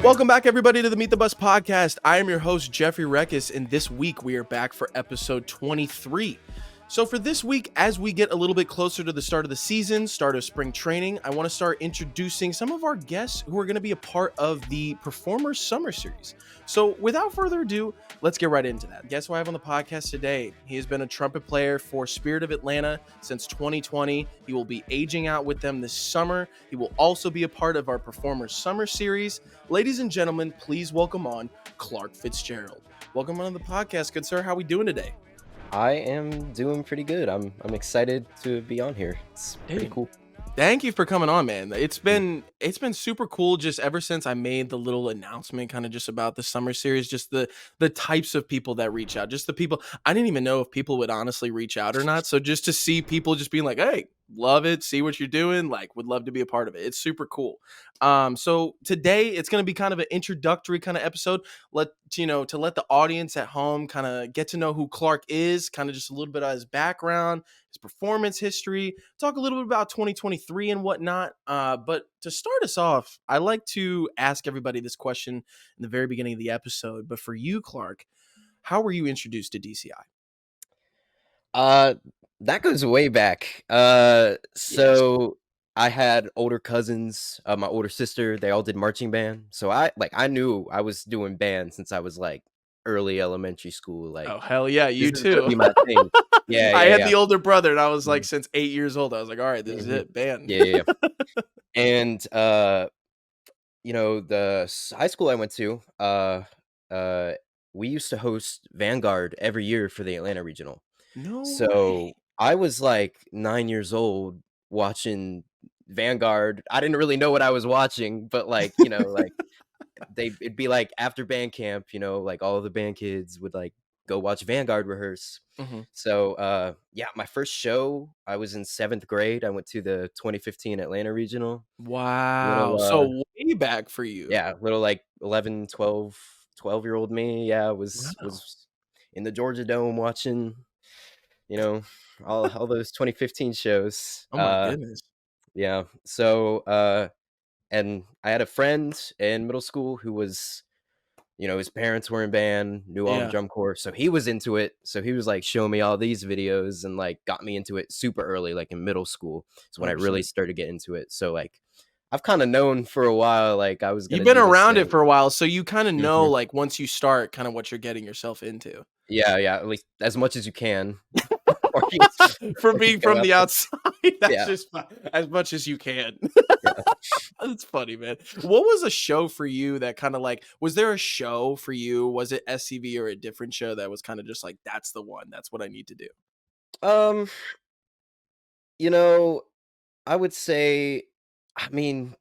Welcome back, everybody, to the Meet the Bus podcast. I am your host, Jeffrey Reckis, and this week we are back for episode 23. So for this week, as we get a little bit closer to the start of the season, start of spring training, I want to start introducing some of our guests who are going to be a part of the Performers Summer Series. So without further ado, let's get right into that. Guess who I have on the podcast today? He has been a trumpet player for Spirit of Atlanta since 2020. He will be aging out with them this summer. He will also be a part of our Performers Summer Series. Ladies and gentlemen, please welcome on Clark Fitzgerald. Welcome on the podcast, good sir. How are we doing today? I am doing pretty good. I'm excited to be on here. It's pretty cool. Thank you for coming on, man. It's been super cool just ever since I made the little announcement kind of just about the summer series, just the types of people that reach out, just the people. I didn't even know if people would honestly reach out or not. So just to see people just being like, "Hey, love it, see what you're doing, like would love to be a part of it." It's super cool. So today it's going to be kind of an introductory kind of episode. To let the audience at home kind of get to know who Clark is, kind of just a little bit of his background, his performance history, talk a little bit about 2023 and whatnot. But to start us off, I like to ask everybody this question in the very beginning of the episode. But for you, Clark, how were you introduced to DCI? That goes way back. So I had older cousins, my older sister, they all did marching band. So I knew I was doing band since I was like early elementary school. Like, Oh, hell yeah, you this is gonna too. be my thing. Yeah, I yeah, had yeah. the older brother, and I was like, Mhm. since 8 years old, I was like, all right, this is Mhm. it, band. Yeah, yeah, yeah. And the high school I went to, uh, we used to host Vanguard every year for the Atlanta Regional. No way. So I was like 9 years old watching Vanguard. I didn't really know what I was watching, but it'd be like after band camp, like all the band kids would like go watch Vanguard rehearse. Mhm. So yeah, my first show, I was in 7th grade. I went to the 2015 Atlanta Regional. Wow. Little So way back for you. yeah, little like 11, 12-year-old me, yeah, Wow. was in the Georgia Dome watching, you know, all those 2015 shows. Oh my goodness. Yeah. So and I had a friend in middle school who was, his parents were in band, knew all the Yeah. drum corps, so he was into it. So he was like showing me all these videos and like got me into it super early, like in middle school. So when I really 100%. started to get into it. So like I've kind of known for a while like I was You've gonna been do this around thing. it for a while, so you kinda know, Mhm. like, once you start, kinda what you're getting yourself into. Yeah, yeah, at least as much as you can before you For before you being go from out the there. outside, that's Yeah, just as much as you can. yeah. That's funny, man. What was a show for you that kinda, like was there a show for you? Was it SCV or a different show that was kinda just like, "That's the one. That's what I need to do"? Um, you know, I would say, I mean,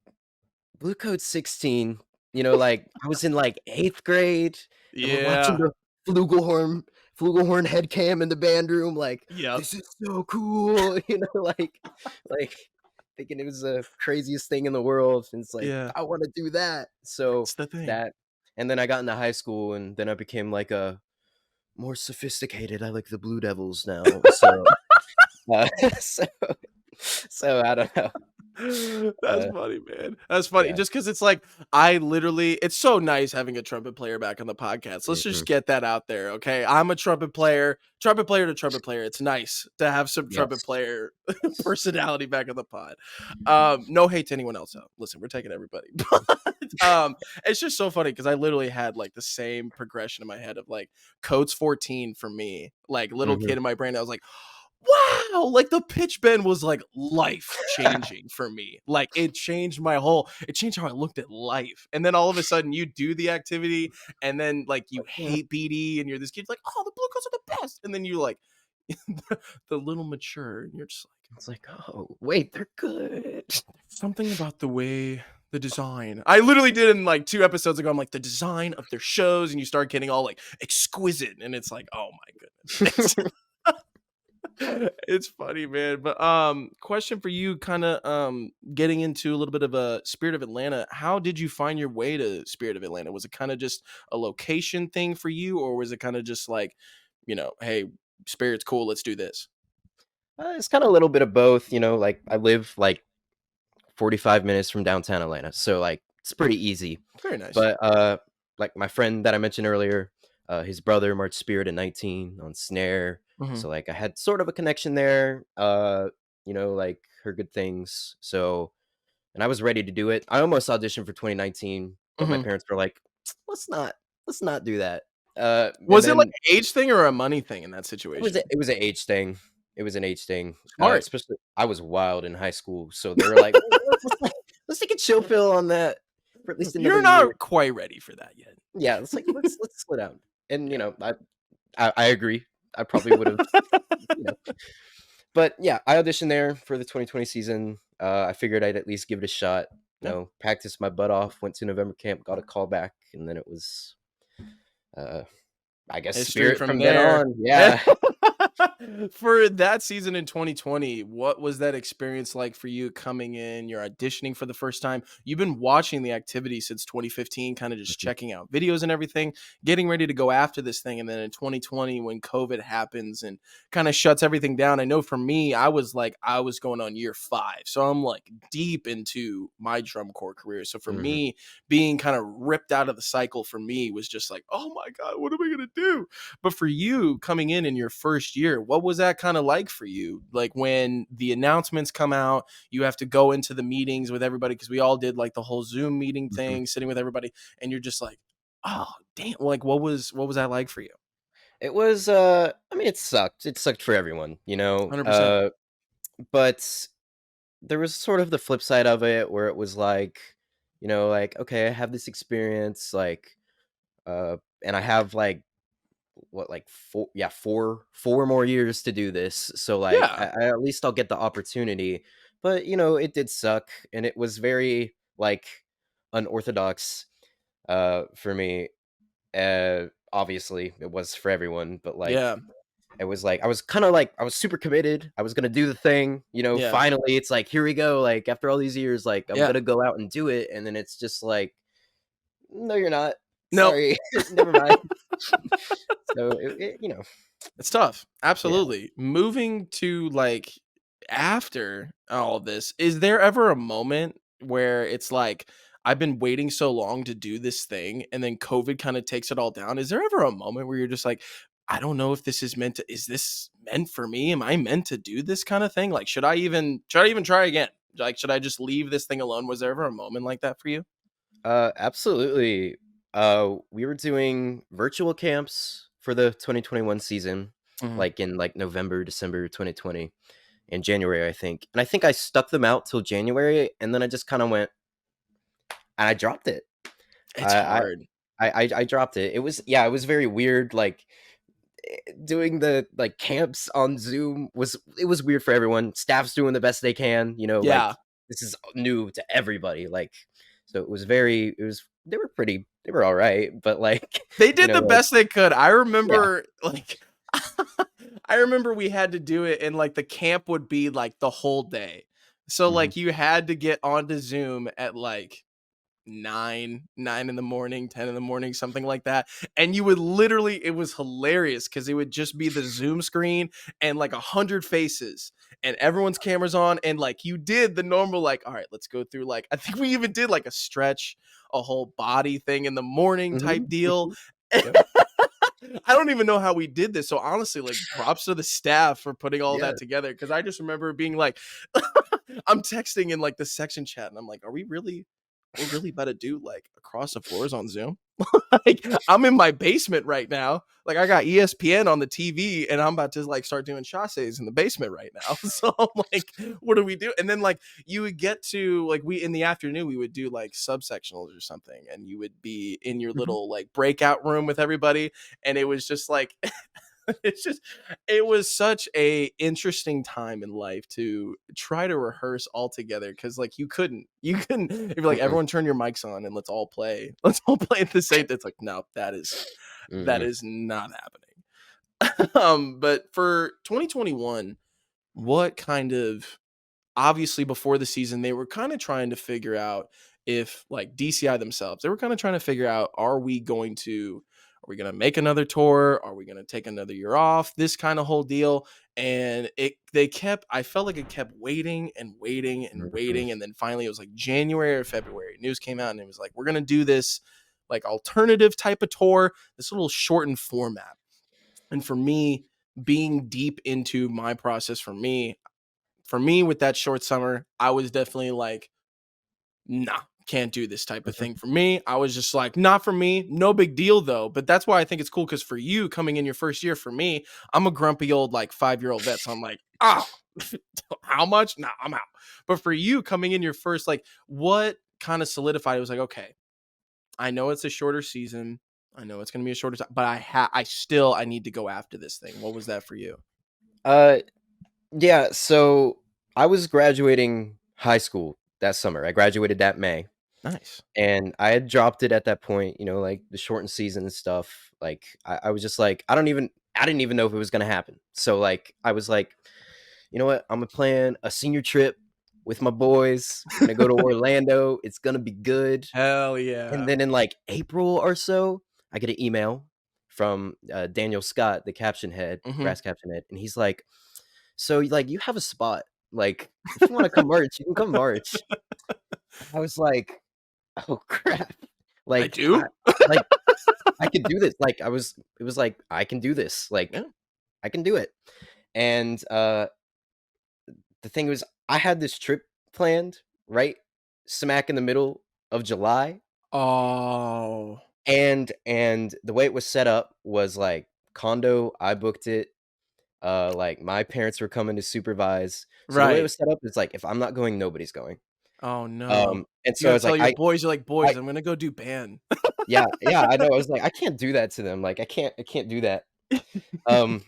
Blue Code 16, like I was in like 8th grade and we're watching Yeah. the flugelhorn head cam in the band room, like, Yep. this is so cool, like thinking it was the craziest thing in the world. And it's like, Yeah. I want to do that. So That's the thing. that, and then I got into high school and then I became like a more sophisticated. I like the Blue Devils now. So, so, so I don't know. That's Uh, funny, man. That's funny. yeah. Just because it's like I literally, it's so nice having a trumpet player back on the podcast. Let's just Mhm. get that out there, okay? I'm a trumpet player to trumpet player. It's nice to have some trumpet Yes. player personality back on the pod. No hate to anyone else. Though. Listen, we're taking everybody. But it's just so funny because I literally had like the same progression in my head of like codes 14 for me, like little Mhm. kid in my brain. I was like, wow, like the pitch bend was like life changing for me. Like it changed it changed how I looked at life. And then all of a sudden you do the activity and then like you hate BD and you're this kid like, oh, the blue coats are the best. And then you like the little mature and you're just like, It's like, "Oh, wait, they're good." something about the way the design. I literally did in like 2 episodes ago. I'm like the design of their shows, and you start getting all like exquisite, and it's like, oh my goodness. It's funny, man. But question for you, kind of getting into a little bit of a Spirit of Atlanta. How did you find your way to Spirit of Atlanta? Was it kind of just a location thing for you, or was it kind of just like, hey, Spirit's cool, let's do this? It's kinda a little bit of both, like, I live, like, 45 minutes from downtown Atlanta, so, like, it's pretty easy. Very nice. But like my friend that I mentioned earlier, his brother marched spirit at 19 on snare. Mhm. So like I had sort of a connection there. Like heard good things. So and I was ready to do it. I almost auditioned for 2019, but my Mhm. parents were like, let's not do that. And Was it like then an age thing or a money thing in that situation? it was an age thing. It was an age thing. Smart. Especially I was wild in high school, so they were like, let's take a chill pill on that for at least another You're year. not quite ready for that yet. Yeah, it's like let's slow down. And I agree. I probably would have, you know. But yeah, I auditioned there for the 2020 season. I figured I'd at least give it a shot. Yeah. Practiced my butt off. Went to November camp, got a call back, and then it was, uh, I guess, History spirit from from then there. on. Yeah. For that season in 2020, what was that experience like for you coming in? You're auditioning for the first time. You've been watching the activity since 2015, kind of just Mhm, checking out videos and everything, getting ready to go after this thing. And then in 2020, when COVID happens and kind of shuts everything down, I know for me, I was going on year 5. So I'm like deep into my drum corps career. So for mhm, me, being kind of ripped out of the cycle for me was just like, oh my God, what am I going to do? But for you coming in your first year, what was that kind of like for you? Like when the announcements come out, you have to go into the meetings with everybody because we all did like the whole Zoom meeting mhm. thing, sitting with everybody, and you're just like, oh damn, like what was that like for you? It was, I mean, it sucked. It sucked for everyone, 100%. but there was sort of the flip side of it where it was like, like, okay, I have this experience, like, and I have like what, like four more years to do this. So like, Yeah. at least I'll get the opportunity. But it did suck, and it was very like unorthodox for me. Obviously, it was for everyone, but like Yeah. it was like I was kind of like I was super committed. I was gonna do the thing. Yeah. Finally, it's like here we go. Like after all these years, like I'm Yeah. gonna go out and do it, and then it's just like no, you're not. No, Sorry, never mind. So it's tough. yeah. Absolutely. Moving to like after all of this, is there ever a moment where it's like, I've been waiting so long to do this thing and then COVID kind of takes it all down? Is there ever a moment where you're just like, I don't know if this is meant to, is this meant for me? Am I meant to do this kind of thing? Like, should I even try again? Like, should I just leave this thing alone? Was there ever a moment like that for you? Absolutely. We were doing virtual camps for the 2021 season, Mhm. like in like November, December 2020, and January, I think. And I think I stuck them out till January, and then I just kind of went and I dropped it. It's I hard. I dropped it. It was yeah, it was very weird. Like doing the like camps on Zoom it was weird for everyone. Staff's doing the best they can. Like Yeah. this is new to everybody. Like so it was they were all right, but like They did the like best they could. I yeah. remember, like I remember we had to do it and, like, the camp would be, like, the whole day. So, Mhm, like, you had to get onto Zoom at, like, 9 in the morning, 10 in the morning, something like that, and you would literally it was hilarious because it would just be the Zoom screen and, like, 100 faces, and everyone's cameras on, and, like, you did the normal, like, "Alright, let's go through," like I think we even did, like, a stretch, a whole body thing in the morning type mhm, deal. mhm. Yep. I don't even know how we did this, so honestly, like, props to the staff for putting all Yeah. that together because I just remember being like I'm texting in, like, the section chat, and I'm like, "Are we really we're really about to do, like, across the floors on Zoom?" Like, I'm in my basement right now. Like, I got ESPN on the TV, and I'm about to, like, start doing chasses in the basement right now. So I'm like, "What do we do?" And then, like, you would get to like, we in the afternoon, we would do, like, subsectionals or something, and you would be in your Mhm, little, like, breakout room with everybody, and it was just like it's just it was such a interesting time in life to try to rehearse all together because like you couldn't if you're like mm-mm, everyone turn your mics on and let's all play let's all play at the same. It's like no, that mhm. is not happening. But for 2021, what kind of obviously before the season they were kind of trying to figure out if like DCI themselves they were kind of trying to figure out, are we going to we going to make another tour? Are we going to take another year off? This kind of whole deal. And I felt like it kept waiting and waiting and Mhm. waiting. And then finally it was like January or February. News came out and it was like, we're going to do this like alternative type of tour, this little shortened format. And for me, being deep into my process for me with that short summer, I was definitely like, nah, can't do this type of Mhm. thing for me. I was just like, not for me. No big deal though. But that's why I think it's cool because for you coming in your first year, for me, I'm a grumpy old like 5-year-old vet. So I'm like, oh, how much? Nah, I'm out. But for you coming in your first, like, what kind of solidified? It was like, okay, I know it's a shorter season. I know it's going to be a shorter time, but I need to go after this thing. What was that for you? Uh, yeah, so I was graduating high school that summer. I graduated that May, Nice. and I had dropped it at that point, like the shortened season and stuff. Like I was just like, I didn't even know if it was gonna happen. So like I was like, you know what? I'm gonna plan a senior trip with my boys. We're gonna go to Orlando. It's gonna be good. Hell And yeah. then in like April or so, I get an email from Daniel Scott, the caption head, Hmm. brass caption head, and he's like, "So like you have a spot. Like if you want to come march, you can come march." I was like, "Oh crap!" I Like do. like I could do this. It was like I can do this. Yeah. Like I can do it. And the thing was, I had this trip planned right smack in the middle of July. Oh, And the way it was set up was, like, condo, I booked it, like, my parents were coming to supervise. So the way it right. was set up is, like, if I'm not going, nobody's going. Oh no. And You so I gotta was tell like, your boys, you're like, I boys, I'm gonna go do band. yeah, yeah, I know, I was like, "I can't do that to them, like, I can't do that." Um,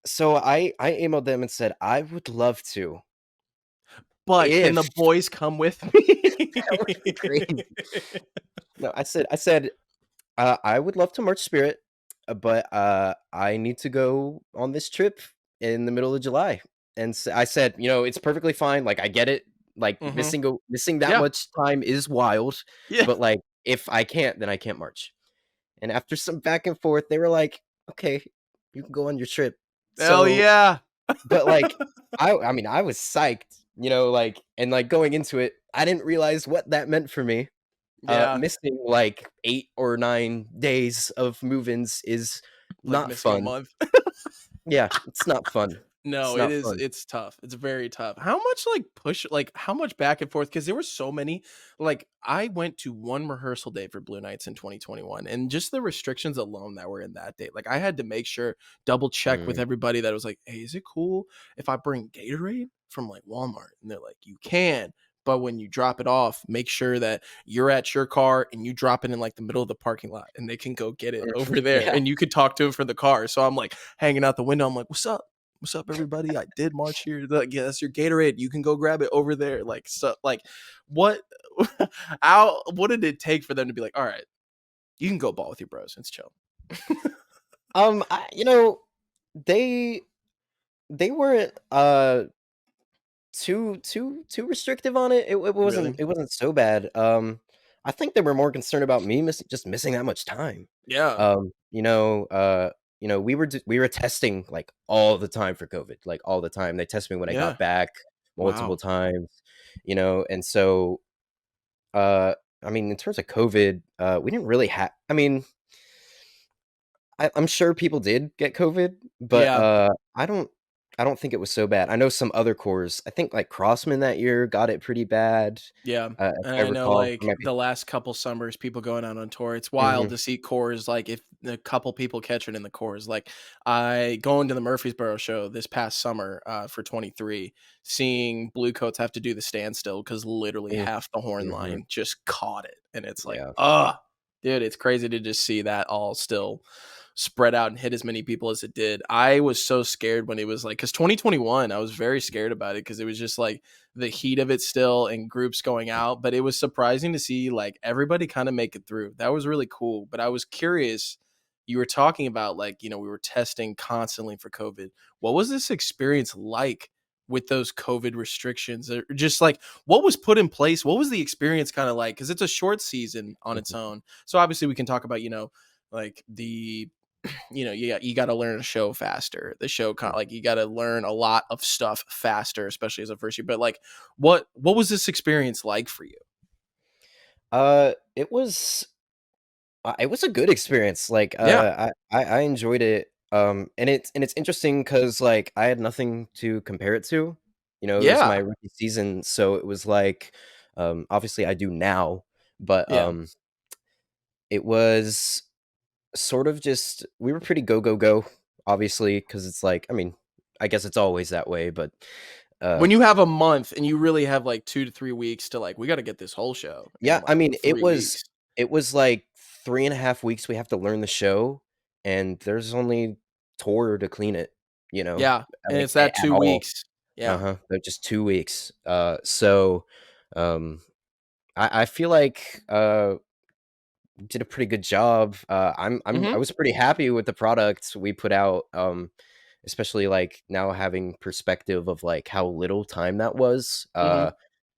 so I emailed them and said, "I would love to, But can if" the boys come with me? that would be crazy. No, I said, I would love to March Spirit, but, I need to go on this trip in the middle of July." And I said, "It's perfectly fine, like, I get it, like, Mhm. missing that Yeah. much time is wild, Yeah. but, like, if I can't, then I can't march." And after some back and forth, they were like, "Okay, you can go on your trip." Hell So yeah. but, like, I mean, I was psyched, like and, like, going into it, I didn't realize what that meant for me. Yeah. Missing like 8 or 9 days of move-ins is Like not missing a fun. month. Yeah, it's not fun. It's No, it not is fun. it's tough. It's very tough. How much how much back and forth? Because there were so many, like, I went to one rehearsal day for Blue Nights in 2021, and just the restrictions alone that were in that day, like, I had to make sure, double check with Mm, everybody that was like, "Hey, is it cool if I bring Gatorade from, like, Walmart?" And they're like, "You can, but when you drop it off, make sure that you're at your car and you drop it in, like, the middle of the parking lot, and they can go get it over there, yeah. and you could talk to them for the car." So I'm, like, hanging out the window, I'm like, "What's up? What's up, everybody? I did march here." Like, yeah, that's your Gatorade. You can go grab it over there. Like, so, like, what? How? What did it take for them to be like, all right, you can go ball with your bros. It's chill. I they they weren't, too restrictive on it. Really? It wasn't so bad. I think they were more concerned about me missing that much time. Yeah. Um, you know, uh, we were testing, like, all the time for COVID, like, all the time. They tested me when I got Yeah. back multiple Wow. times, and so, uh, I mean, in terms of COVID, we didn't really have I mean, I'm sure people did get COVID, but, Yeah. I don't think it was so bad. I know some other corps, I think, like, Crossman that year got it pretty bad, Yeah, if and I I know, recall. I like, might be the last couple summers, people going out on tour, it's wild Mhm, to see cores, like, if a couple people catch it in the cores, like, I going to the Murfreesboro show this past summer, for 23, seeing Blue Coats have to do the standstill because literally mm, half the horn mhm, line just caught it, and it's like, yeah, ugh, dude, it's crazy to just see that all still spread out and hit as many people as it did. I was so scared when it was like, because 2021, I was very scared about it because it was just like the heat of it still and groups going out. But it was surprising to see like everybody kind of make it through. That was really cool. But I was curious. You were talking about like, we were testing constantly for COVID. What was this experience like with those COVID restrictions? Or just like what was put in place? What was the experience kind of like? Because it's a short season on its mhm, own. So obviously we can talk about, like the you got to learn a show faster. The show Mm. like you got to learn a lot of stuff faster, especially as a first year. But like, what was this experience like for you? It was it was a good experience. Like, Yeah, I enjoyed it. And it's interesting because like I had nothing to compare it to. It was my yeah, rookie season, so it was like, obviously I do now, but yeah. it was sort of just we were pretty go go go, obviously, because it's like I mean, I guess it's always that way, but uh, When you have a month and you really have like 2 to 3 weeks to like, we got to get this whole show in yeah, I like mean, it 3 weeks. was like 3.5 weeks we have to learn the show, and there's only tour to clean it, Yeah, and like, it's that at two all. weeks. Yeah. Uh-huh, they're just 2 weeks. So, um, I feel like, we did a pretty good job. I Hmm. was pretty happy with the product we put out, especially, like, now having perspective of, like, how little time that was. Hmm.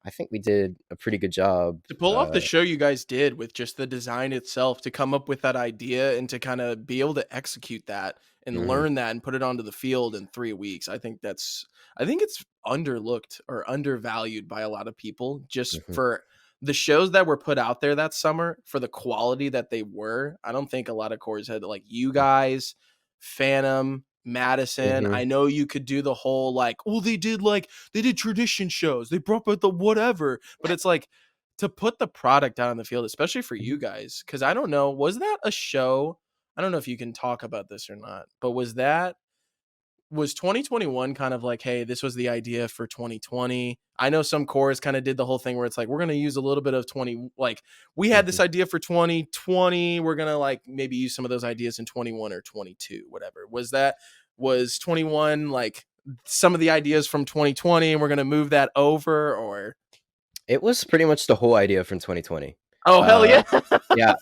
I think we did a pretty good job. To pull off the show you guys did with just the design itself, to come up with that idea and to kind of be able to execute that and Mhm, learn that and put it onto the field in 3 weeks. I think it's underlooked or undervalued by a lot of people just mhm, for the shows that were put out there that summer for the quality that they were. I don't think a lot of cores had like you guys, Phantom, Madison. mhm, I know you could do the whole like, well, they did tradition shows, they brought back the whatever, but it's like to put the product out on the field, especially for you mhm. guys, because I don't know, was that a show? I don't know if you can talk about this or not, but was 2021 kind of like, hey, this was the idea for 2020? I know some cores kind of did the whole thing where it's like, we're going to use a little bit of 20, like we had Mhm. this idea for 2020. We're going to like maybe use some of those ideas in 21 or 22, whatever. Was 21 like some of the ideas from 2020 and we're going to move that over or? It was pretty much the whole idea from 2020. Oh, hell Uh, yeah. yeah,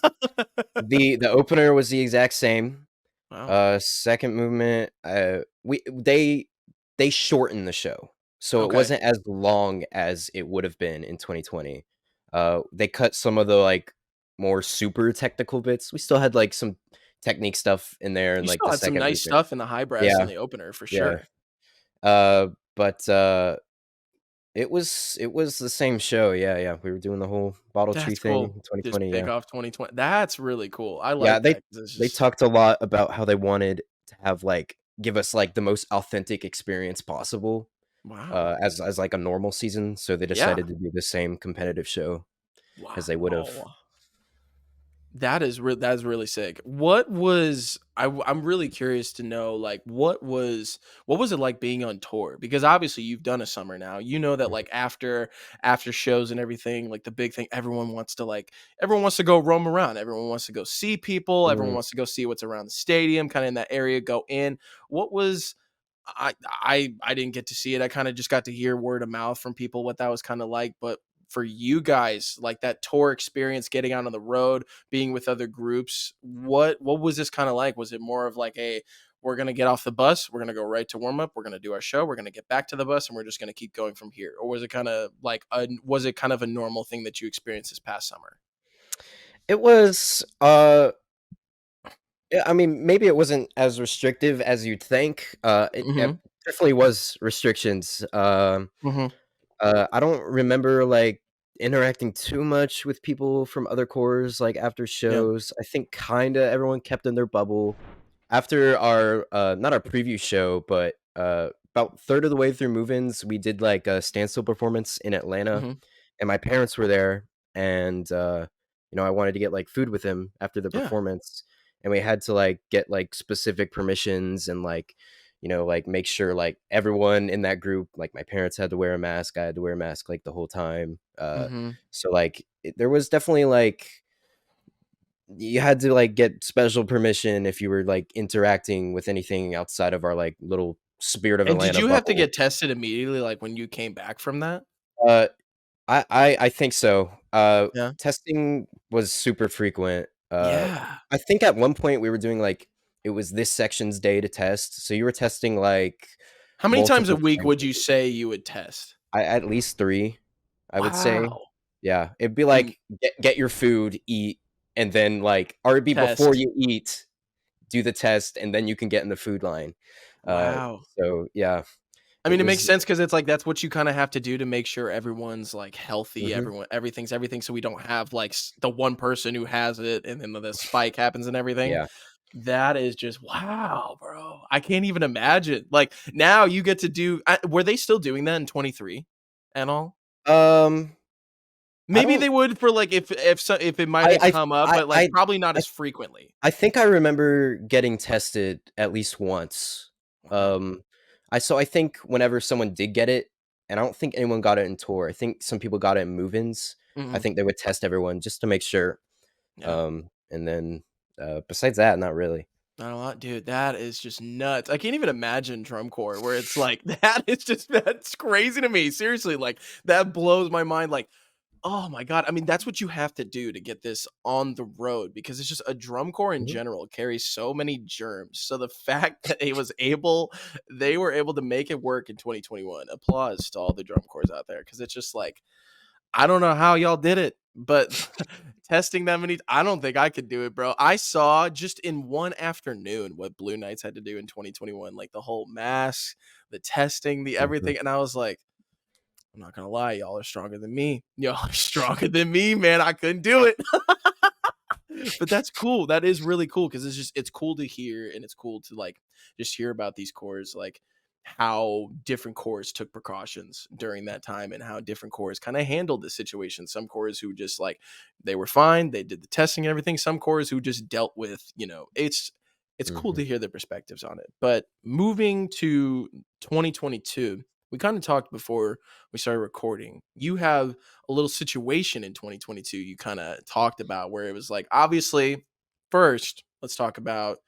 the opener was the exact same. Wow. Second movement, they shortened the show, so it Okay. wasn't as long as it would have been in 2020. They cut some of the, like, more super technical bits. We still had, like, some technique stuff in there in, You like, still the had some second nice movement. stuff in the high brass in Yeah, the opener for yeah. sure. But it was the same show, yeah, yeah. We were doing the whole bottle tree That's thing cool. in Just 2020, pick yeah. off 2020. That's really cool. I Yeah, like they that because it's they just talked a lot about how they wanted to have, like give us, like, the most authentic experience possible, wow. as, like, a normal season, so they Yeah. decided to do the same competitive show as they would've. Wow. That is really sick. What was I'm really curious to know like what was it like being on tour? Because obviously you've done a summer now. You know that Mhm, like after shows and everything, like the big thing everyone wants to go roam around. Everyone wants to go see people. Everyone mhm. wants to go see what's around the stadium, kind of in that area, go in. What was I didn't get to see it. I kind of just got to hear word of mouth from people what that was kind of like, but for you guys, like that tour experience, getting out on the road, being with other groups, what was this kind of like? Was it more of like, hey, we're gonna get off the bus, we're gonna go right to warm up, we're gonna do our show, we're gonna get back to the bus, and we're just gonna keep going from here? Or was it kind of like was it kind of a normal thing that you experienced this past summer? It was, yeah, I mean, maybe it wasn't as restrictive as you'd think, it Mm-hmm. definitely was restrictions. Mm-hmm. I don't remember, like, interacting too much with people from other corps, like, after Yeah. shows. I think kinda everyone kept in their bubble. After our, not our preview show, but, about third of the way through move-ins, we did, like, a standstill performance in Atlanta, Mm-hmm. and my parents were there, and, I wanted to get, like, food with them after the Yeah. performance, and we had to, like, get, like, specific permissions and, like, like, make sure, like, everyone in that group like, my parents had to wear a mask, I had to wear a mask, like, the whole time, Mm-hmm. so, like, there was definitely, like you had to, like, get special permission if you were, like, interacting with anything outside of our, like, little Spirit of And did Atlanta you have to bubble. get tested immediately, like when you came back from that? Uh, I think so. Yeah. Testing was super frequent. Yeah. I think at one point we were doing, like it was this section's day to test, so you were testing, like, How many times a multiple week times would a you week. say you would test? At least 3, I would say. Wow. Yeah, it'd be And like, get your food, eat, and then like or be before Test. you eat, do the test, and then you can get in the food line. Uh, Wow. so yeah, I it mean, it makes was. sense because it's like that's what you kind of have to do to make sure everyone's like healthy, Mhm, everything's everything, so we don't have like the one person who has it and then the spike happens and everything. yeah. That is just wow, bro. I can't even imagine. Like now you get to do. Were they still doing that in 23 and all? Um, I Maybe don't. they would for like if it might have I come up, I but like I probably not I as frequently. I think I remember getting tested at least once. Wow. Um, I think whenever someone did get it, and I don't think anyone got it in tour. I think some people got it in move-ins. I Hmm. think they would test everyone just to make sure. Yeah. And then besides that, not really. Not a lot, dude. That is just nuts. I can't even imagine drum corps where it's like that is just that's crazy to me. Seriously, like that blows my mind. Like, oh my god. I mean, that's what you have to do to get this on the road because it's just a drum corps in Mhm, general carries so many germs. So the fact that they were able to make it work in 2021. Applause to all the drum corps out there because it's just like I don't know how y'all did it, but testing that many I don't think I could do it, bro. I saw just in one afternoon what Blue Knights had to do in 2021, like the whole mask, the testing, the mhm, everything, and I was like, I'm not gonna lie, y'all are stronger than me. Y'all are stronger than me, man. I couldn't do it. But that's cool. That is really cool because it's cool to hear and it's cool to like just hear about these cores, like how different cores took precautions during that time and how different cores kind of handled the situation. Some cores who just like they were fine, they did the testing and everything. Some cores who just dealt with, it's cool mhm, to hear the perspectives on it. But moving to 2022, we kind of talked before we started recording. You have a little situation in 2022 you kind of talked about where it was like obviously first let's talk about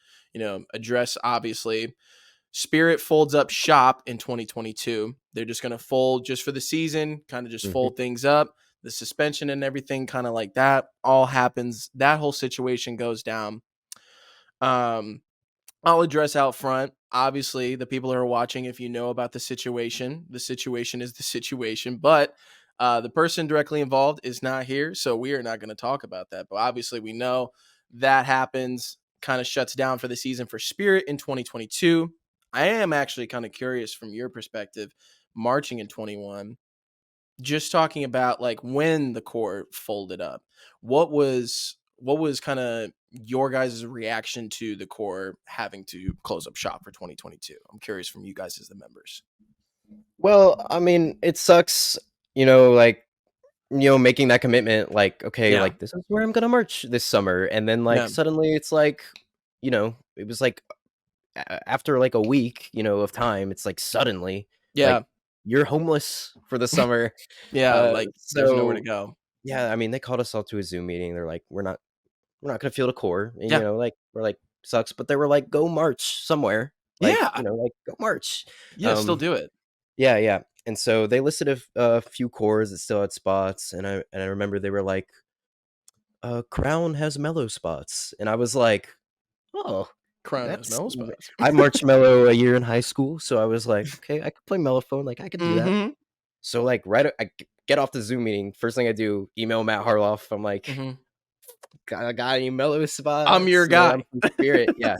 address obviously Spirit folds up shop in 2022. They're just going to fold just for the season, kind of just mhm. fold things up. The suspension and everything kind of like that all happens. That whole situation goes down. um I'll address out front. Obviously, the people who are watching, if you know about the situation is the situation, but the person directly involved is not here. So we are not going to talk about that. But obviously, we know that happens, kind of shuts down for the season for Spirit in 2022. I am actually kind of curious from your perspective, marching in 21, just talking about like when the core folded up, what was kind of your guys' reaction to the core having to close up shop for 2022? I'm curious from you guys as the members. Well, I mean, it sucks, like making that commitment, like, okay, Yeah. like this is where I'm gonna march this summer, and then like Yeah. suddenly it's like, it was like after like a week, of time, it's like suddenly Yeah. like you're homeless for the summer. Yeah. Like there's nowhere to So go. yeah, I mean, they called us all to a Zoom meeting. They're like, we're not gonna field a core, and Yeah. like we're like sucks, but they were like, go march somewhere, like Yeah. like go march. Yeah. Still Um, do it. yeah, yeah. And so they listed a few cores that still had spots, and I remember they were like, Crown has mellow spots, and I was like, oh, Crown has that's mellow spots. I marched mellow a year in high school, so I was like, okay, I could play mellophone, like I could do that. Mm-hmm. So like get off the Zoom meeting. First thing I do, email Matt Harloff. I'm like, Mm-hmm. got any mellow I'm your spots? I'm guy. from Spirit, yeah.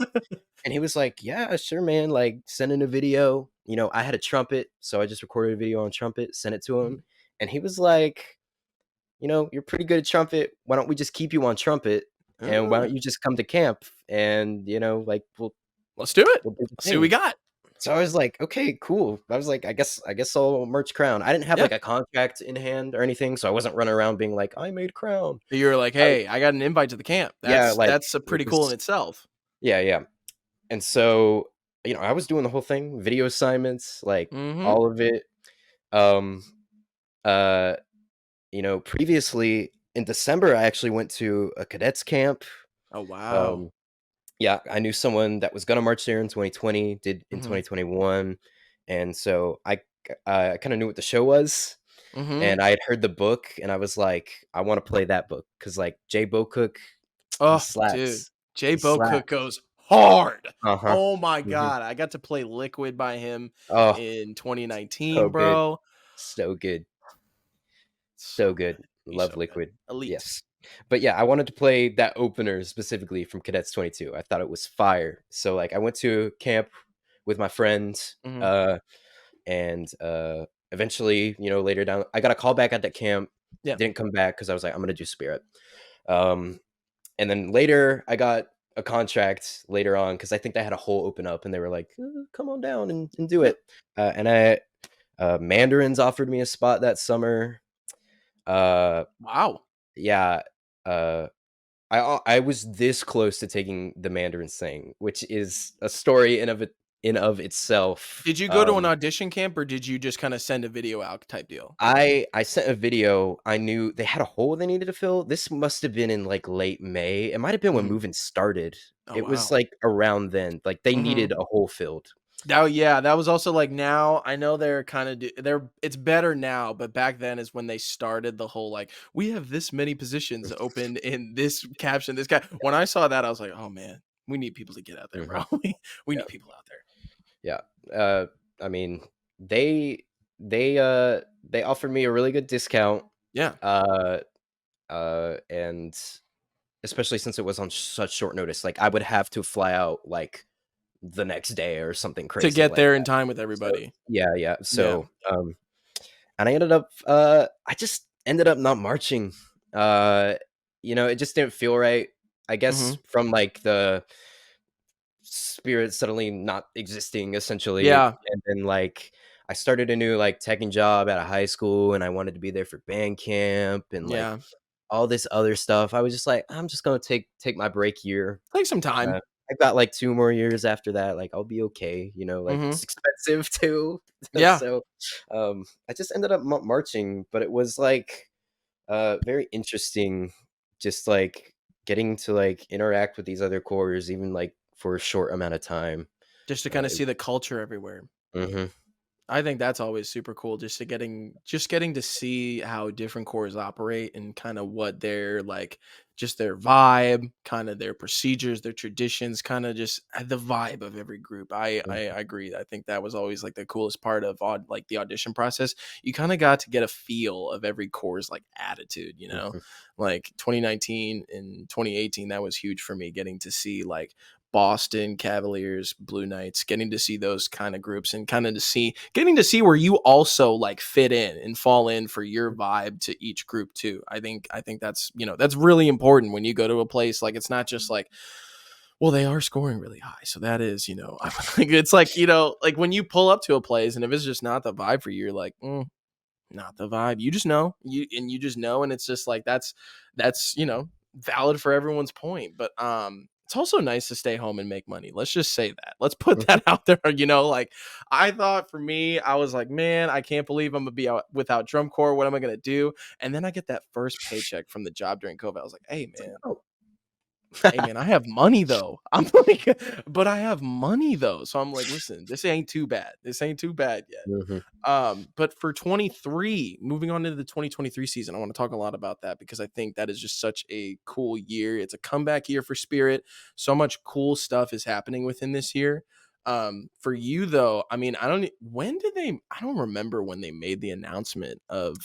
And he was like, yeah, sure, man. Like send in a video. I had a trumpet, so I just recorded a video on trumpet, sent it to him, Mhm. and he was like, you're pretty good at trumpet. Why don't we just keep you on trumpet? And why don't Ah, you just come to camp? And like let's do it. we'll do the Let's see what we thing. got. So I was like, okay, cool. I was like, I guess I'll merch Crown. I didn't have Yeah. like a contract in hand or anything, so I wasn't running around being like, I made Crown. You were like, I, hey, I got an invite to the camp. yeah, like That's a it pretty cool in was, itself. yeah, yeah. And so I was doing the whole thing, video assignments, like Mm-hmm. all of it. Um, uh, previously in December, I actually went to a cadets camp. Oh wow. Um, yeah, I knew someone that was gonna march there in 2020, did in Mm-hmm. 2021, and so I kind of knew what the show was, Mm-hmm. and I had heard the book, and I was like, I want to play that book because like Jay Bocook, he Oh, dude. slaps, Jay he Bocook slaps. goes hard. Uh huh. Oh my Hmm. god. I got to play Liquid by him Oh, in so 2019, good, bro. so good, So so good. good. He's Love so good. Liquid. Elite. Yes. But yeah, I wanted to play that opener specifically from Cadets 22. I thought it was fire. So like I went to camp with my friends, Mhm. and eventually, later down I got a call back at that camp, Yeah. didn't come back because I was like, I'm gonna do Spirit. Um and then later I got a contract later on because I think they had a hole open up and they were like, come on down and do Yeah. it. And I Mandarins offered me a spot that summer. Uh Wow. yeah. Uh I was this close to taking the Mandarins thing, which is a story in of itself. Did you go to an audition camp or did you just kinda send a video out type deal? I sent a video. I knew they had a hole they needed to fill. This must have been in like late May. It might have been when Mhm. moving started. Oh, It was wow. like around then. Like they Mhm. needed a hole filled. Oh, yeah, that was also, like, now I know they're kinda they're it's better now, but back then is when they started the whole, like, "We have this many positions open in this caption, this guy." When I saw that, I was like, "Oh, man, we need people to get out there, Hmm. bro. We Yeah, need people out there." yeah. I mean, they they offered me a really good discount. Yeah. Uh, and especially since it was on such short notice, like I would have to fly out like the next day or something To crazy get like there in that. time with So everybody. yeah, yeah. Yeah. So and I ended up I just ended up not marching. Uh it just didn't feel right. I guess Mhm. from like the spirit suddenly not existing essentially. Yeah. And then like I started a new like teching job at a high school and I wanted to be there for band camp and like Yeah. all this other stuff. I was just like, I'm just gonna take my break year. Take some time. I got like 2 more years after that, like, I'll be okay, like, Mhm. it's expensive too. Yeah. So, I just ended up marching, but it was, like, very interesting just, like, getting to, like, interact with these other corps even, like, for a short amount of time. Just to kinda It see the culture everywhere. Mhm, I think that's always super cool just getting to see how different cores operate and kind of what their like just their vibe, kind of their procedures, their traditions, kind of just the vibe of every group. I mhm, agree. I think that was always like the coolest part of like the audition process. You kind of got to get a feel of every core's like attitude, mhm, Like 2019 and 2018 that was huge for me getting to see like Boston Cavaliers, Blue Knights, getting to see those kind of groups and kind of to see getting to see where you also like fit in and fall in for your vibe to each group too. I think that's really important when you go to a place like it's not just like well they are scoring really high. So that is, I'm like it's like, like when you pull up to a place and if it's just not the vibe for you, you're like, not the vibe. You just know. You just know and it's just like that's, valid for everyone's point. But it's also nice to stay home and make money. Let's just say that. Let's put mhm. that out there, like I thought for me, I was like, man, I can't believe I'm gonna be out without drum corps. What am I gonna do? And then I get that first paycheck from the job during COVID. I was like, It's like, hey man, I have money though. I'm like, but I have money though. So I'm like, listen, this ain't too bad. This ain't too bad yet. Mhm, But for 23, moving on into the 2023 season, I want to talk a lot about that because I think that is just such a cool year. It's a comeback year for Spirit. So much cool stuff is happening within this year. For you though, I mean, I don't remember when they made the announcement of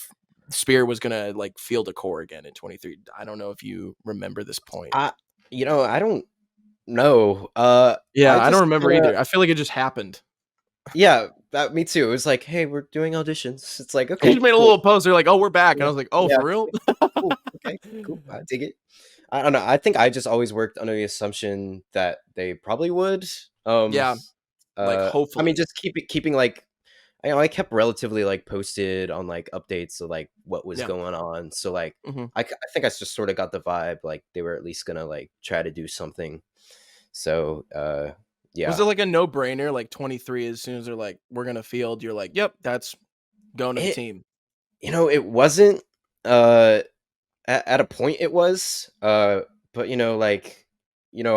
Spirit was gonna like field a core again in 23. I don't know if you remember this point. I I don't know. I Yeah, I don't just remember kinda either. I feel like it just happened. Yeah, me too. It was like, "Hey, we're doing auditions." It's like, They just "Okay, made a cool." little post. They're like, "Oh, we're back," and Yeah, I was like, "Oh, yeah. for real?" Like, "Cool, okay, cool, I dig it." I don't know, I think I just always worked under the assumption that they probably would. Um, Yeah, like I mean, hopefully. just keeping, like I kept relatively, like, posted on, like, updates of, like, what was Yeah. going on, so, like, Mhm. I think I just sorta got the vibe, like, they were at least gonna, like, try to do something. So, Was yeah. it like a no-brainer, like 23, as soon as they're like, "We're gonna field," you're like, "Yep, that's going to the It team." it wasn't, uh at a point it was, but, like,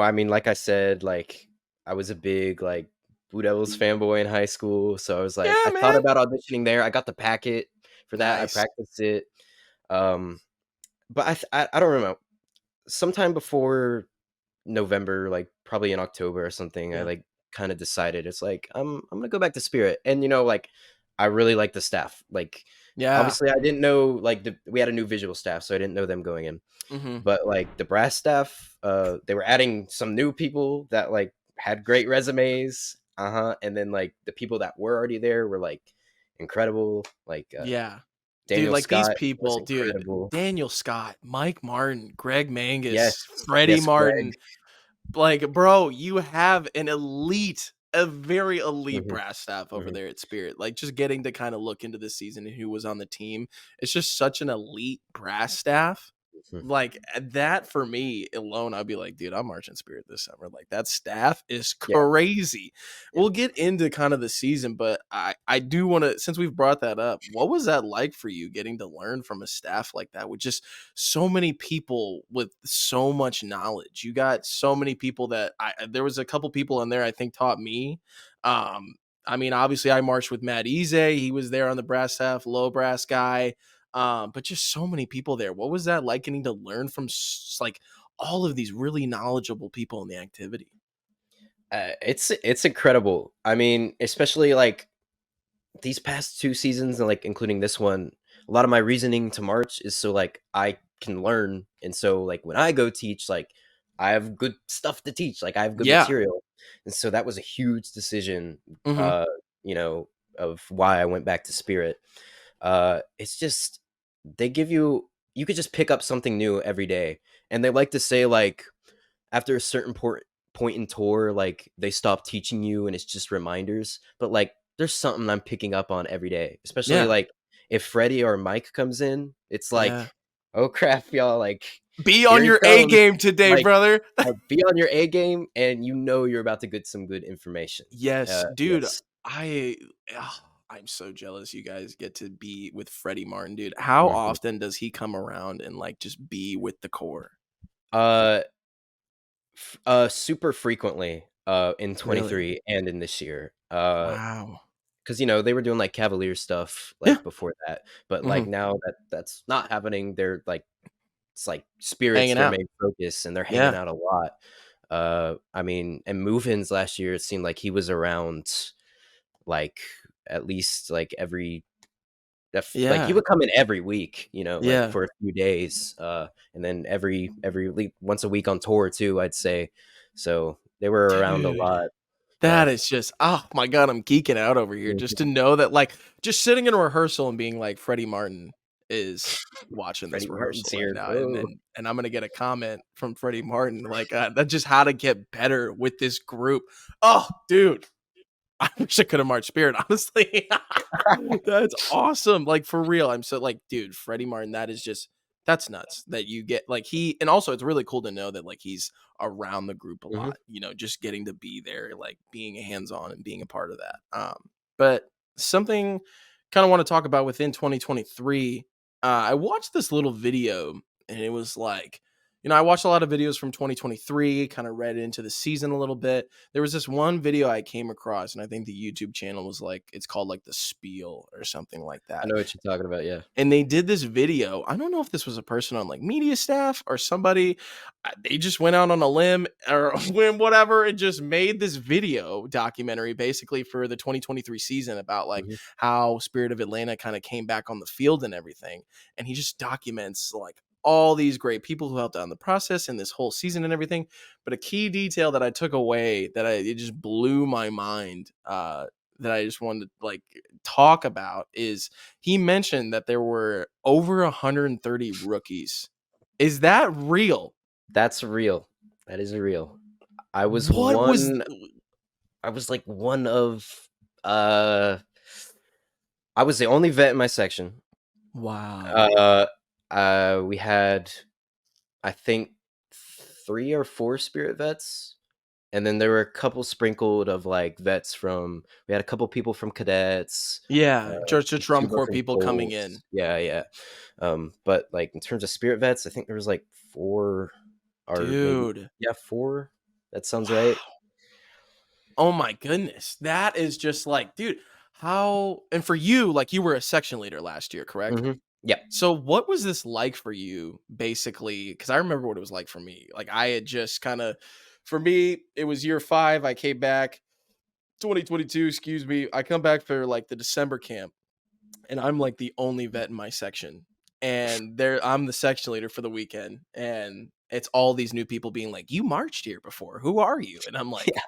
I mean, like I said, like, I was a big, like, Blue Devils fanboy in high school, so I was like Yeah, I thought man. about auditioning there, I got the packet for that, I Nice. practiced it, um, but I don't remember. Sometime before November, like, probably in October or something, I, Yeah. like, kinda decided it's like, I'm gonna go back to Spirit, and, like, I really like the staff, like, Yeah. Obviously, I didn't know, like, we had a new visual staff, so I didn't know them going in. Mhm. But, like, the brass staff, they were adding some new people that, like, had great resumes, and then, like, the people that were already there were, like, incredible, like, Yeah. Dude, Daniel like these Scott was people, dude, incredible. Daniel Scott, Mike Martin, Greg Mangus, Yes, Freddie yes, Greg. Martin. Like, bro, you have a very elite Mhm, brass staff over mhm, there at Spirit. Like, just getting to kind of look into this season and who was on the team. It's just such an elite brass staff. mhm. Like that for me alone, I'd be like, dude, I'm marching Spirit this summer. Like that staff is Yeah, crazy. yeah. We'll get into kind of the season, but I do want to, since we've brought that up, what was that like for you getting to learn from a staff like that with just so many people with so much knowledge? You got so many people that there was a couple people in there I think taught me. Um, I mean, obviously I marched with Matt Ize. He was there on the brass staff, low brass guy. But just so many people there. What was that like getting to learn from like all of these really knowledgeable people in the activity? It's incredible. I mean, especially, like, these past 2 seasons and, like, including this one, a lot of my reasoning to March is so, like, I can learn, and so, like, when I go teach, like, I have good stuff to teach, like, I have good Yeah. material, and so that was a huge decision, Hmm. uh, you know, of why I went back to Spirit. It's just they give you could just pick up something new every day, and they like to say, like, after a certain point in tour, like, they stop teaching you and it's just reminders, but, like, there's something I'm picking up on every day, especially, Yeah. like, if Freddie or Mike comes in, it's like, Yeah. "Oh crap, y'all," like, Be "Here on he your A comes." game today, Like brother. be on your A game, and you know you're about to get some good information. Yes, dude. Yes. I I'm so jealous you guys get to be with Freddie Martin, dude. How Mhm. often does he come around and like just be with the core? Uh, Super frequently, in Really? 23 and in this year. Wow. Because they were doing, like, Cavalier stuff, Yeah. like, before that, but, like, Hmm. now that that's not happening, they're, like, it's, like, Spirit's Hanging their out. main focus, and they're hanging Yeah. out a lot. I mean, and move-ins last year, it seemed like he was around, like, at least, like, like, he Yeah. would come in every week, like, Yeah. for a few days, and then once a week on tour too, I'd say. So, they were around a Dude. lot. That Yeah. is just oh my god, I'm geeking out over here just to Mhm. know that, like, just sitting in a rehearsal and being like, Freddie Martin is watching this Freddie Martin's rehearsal right here. now, and Oh. I'm gonna get a comment from Freddie Martin, like, that's just how to get better with this group. Oh, dude, I wish I could have marched Spirit, honestly. That's awesome. Like for real. I'm so like, dude, Freddie Martin, that is just that's nuts that you get like he and also it's really cool to know that like he's around the group a Mhm, lot, just getting to be there, like being hands-on and being a part of that. But something kind of want to talk about within 2023. I watched this little video and it was like, I watched a lot of videos from 2023, kind of read into the season a little bit. There was this one video I came across, and I think the YouTube channel was like, it's called like the Spiel or something like I that. know what you're talking about, yeah. And they did this video. I don't know if this was a person on like media staff or somebody. They just went out on a limb or whim, whatever, and just made this video documentary basically for the 2023 season about like Mhm. how Spirit of Atlanta kind of came back on the field and everything. And he just documents like all these great people who helped out in the process and this whole season and everything. But a key detail that I took away it just blew my mind, that I just wanted to like talk about is he mentioned that there were over 130 rookies. Is that real? That's real. That is real. I was What was one I was, like, one of, uh I was the only vet in my section. Wow. Uh, we had, I think, 3 or 4 spirit vets, and then there were a couple sprinkled of, like, vets from we had a couple people from cadets, Yeah, just the drum tuba corps from people coming in. Colts. Yeah, yeah. But, like, in terms of spirit vets, I think there was, like, 4 or maybe Dude. yeah, 4. That sounds right. Wow. Oh my goodness. That is just like, dude, how and for you, like you were a section leader last year, correct? Mhm. Yeah. So what was this like for you basically? Because I remember what it was like for me. Like I had just kind of for me, it was year 5. I came back 2022, excuse me. I come back for like the December camp. and I'm like the only vet in my section. And there I'm the section leader for the weekend. And it's all these new people being like, "You marched here before. Who are you?" And I'm like, Yeah.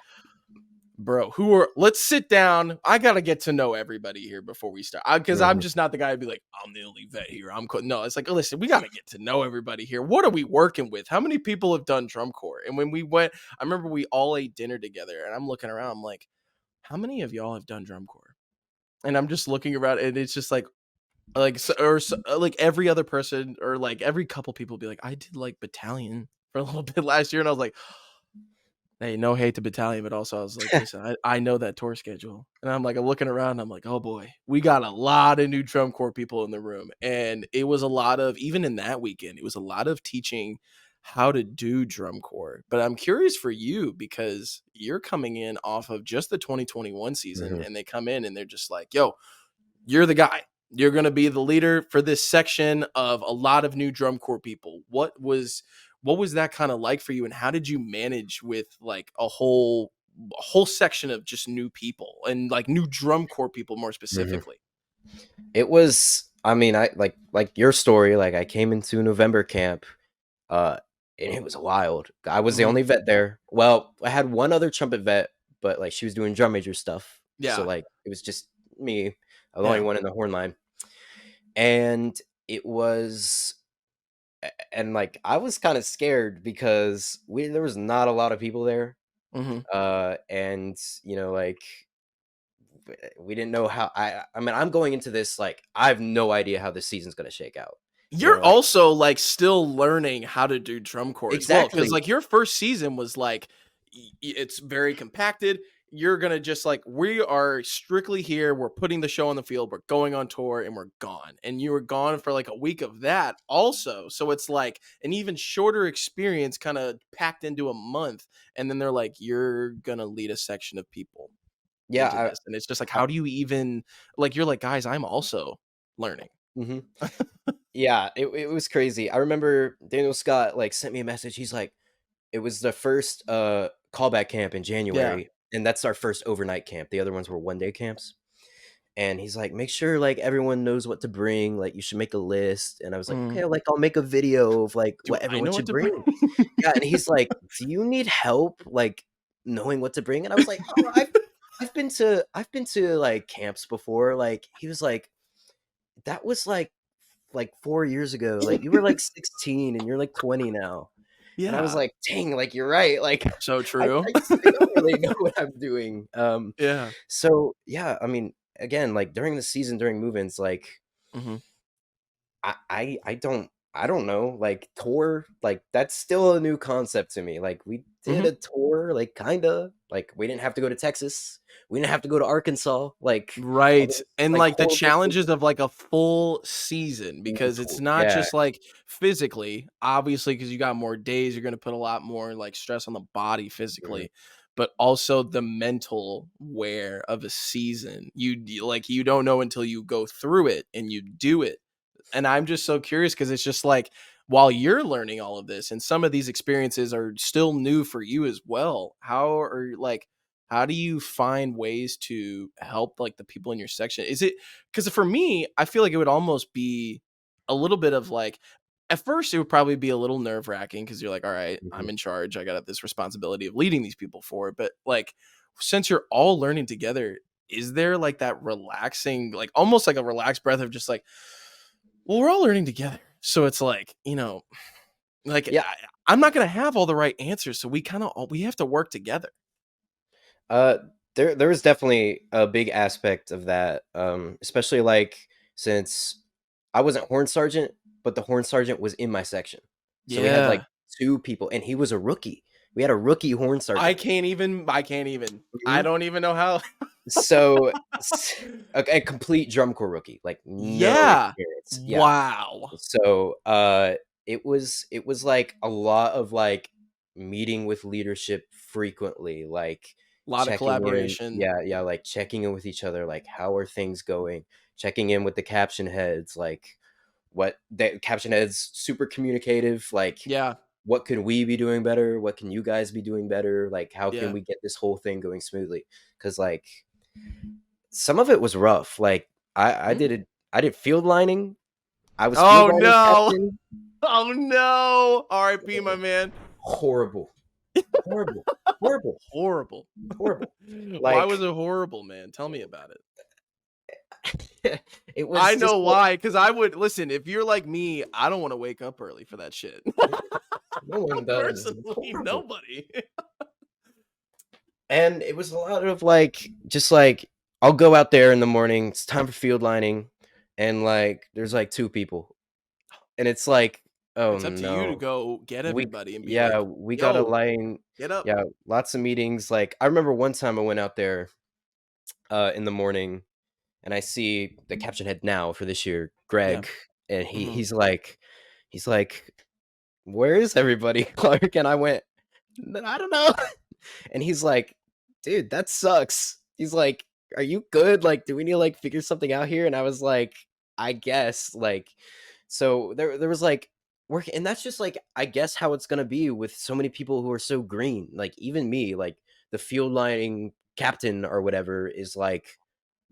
"Bro, who are let's sit down. I gotta get to know everybody here before we start." Because I'm Mhm. just not the guy to be like, "I'm the only vet here. No, it's like, listen, we gotta get to know everybody here. What are we working with? How many people have done drum corps?" And when we went, I remember we all ate dinner together, and I'm looking around, I'm like, "How many of y'all have done drum corps?" And I'm just looking around, and it's just like every other person or like every couple people be like, "I did like battalion for a little bit last year," and I was like, "Hey, no hate to battalion," but also I was like, "Listen, I know that tour schedule," and I'm looking around, I'm like, "Oh boy, we got a lot of new drum corps people in the room," and it was a lot of even in that weekend, it was a lot of teaching how to do drum corps. But I'm curious for you because you're coming in off of just the 2021 season, Mhm. and they come in and they're just like, "Yo, you're the guy. You're going to be the leader for this section of a lot of new drum corps people." What was that kind of like for you, and how did you manage with like a whole section of just new people and like new drum corps people more Mhm. specifically? It was, I mean, I like your story, like, I came into November camp, uh, and it was wild. I was the Mhm. only vet there. Well, I had one other trumpet vet, but, like, she was doing drum major stuff, so, Yeah. like, it was just me. I'm the only Yeah. one in the horn line, and it was and, like, I was kinda scared because there was not a lot of people there, Mhm. and, like, we didn't know how I mean, I'm going into this, like, I have no idea how this season's gonna shake out, You're like also, like, still learning how to do drum corps as well, because exactly. like, your first season was, like, it's very compacted. You're gonna just, like, "We are strictly here, we're putting the show on the field, we're going on tour, and we're gone," and you were gone for, like, a week of that also, so it's, like, an even shorter experience kinda packed into a month, and then they're like, "You're gonna lead a section of people into Yeah, this," and it's just like, I how do you even like, you're like, "Guys, I'm also learning." mhm. Yeah, it was crazy. I remember Daniel Scott, like, sent me a message, he's like it was the first, callback camp in Yeah. January, and that's our first overnight camp, the other ones were one-day camps, and he's like, "Make sure, like, everyone knows what to bring, like, you should make a list," and I was like, Mhm. "Okay, like, I'll make a video of, like, Do what I everyone know what should to bring? bring." Yeah, and he's like, "Do you need help, like, knowing what to bring?" And I was like, "Oh, I've been to, like, camps before," like, he was like, "That was, like, 4 years ago, like, you were, like, 16 and you're, like, 20 now." And I was Yeah. like, "Dang, like, you're right," like, So I true. I don't really know what I'm doing, Yeah. so, yeah, I mean, again, like, during the season, during move-ins, like, Mhm. I don't know, like, tour, like, that's still a new concept to me, like, we did Mhm. a tour, like, kinda, like, we didn't have to go to Texas, we didn't have to go to Arkansas, like, all Right, those, and, like, like, the horrible challenges places. of, like, a full season because it's Mental, not yeah, just, like, physically, obviously, because you got more days, you're gonna put a lot more, like, stress on the body mhm, physically, but also the mental wear of a season. You don't know until you go through it and you do it. And I'm just so curious because it's just like while you're learning all of this and some of these experiences are still new for you as well, how do you find ways to help like the people in your section? Is it because for me, I feel like it would almost be a little bit of like at first it would probably be a little nerve wracking because you're like, all right, mhm. I'm in charge. I got this responsibility of leading these people forward. But like since you're all learning together, is there like that relaxing, like almost like a relaxed breath of just like, well, we're all learning together. So it's like, like Yeah, I'm not gonna have all the right answers. So we have to work together. uh, there was definitely a big aspect of that, especially, like, since I wasn't horn sergeant, but the horn sergeant was in my section. So we had, like, Yeah. 2 people, and he was a rookie. We had a rookie horn sergeant. I can't even. I Mhm. don't even know how. So, s a complete drum corps rookie, like, no Yeah. experience. Yeah. Wow. So, it was, like, a lot of, like, meeting with leadership frequently, like, A lot of checking in, collaboration. yeah, like, checking in with each other, like, "How are things going?" Checking in with the caption heads, like, what the caption heads super communicative, like, Yeah. "What could we be doing better? What can you guys be doing better? Like, how can Yeah. we get this whole thing going smoothly?" Because like, some of it was rough, like, I Mm, did it I did field lining. I was field Oh lining no. captain. Oh no. R.I.P. my man. Horrible, horrible, horrible, Horrible. horrible. Why was Like, it horrible, man? Tell me about it. it I was just know like why, because I would listen. If you're like me, I don't want to wake up early for that shit. no one does. It's Personally, horrible. nobody. And it was a lot of like, just like, I'll go out there in the morning. It's time for field lining, and like, there's like two people, and it's like, oh It's up to you to no, go get we everybody and be yeah, like, we got a "Yo, line. get up." Yeah, lots of meetings. Like, I remember one time I went out there in the morning, and I see the caption head now for this year, Yeah. Greg, and Mhm. he's like, where is everybody, Clark? And I went, I don't know. And he's like, dude, that sucks. He's like, are you good? Like, do we need to like figure something out here? And I was like, I guess. Like, so there was like work, and that's just like, I guess how it's gonna be with so many people who are so green. Like, even me, like the field lining captain or whatever is like,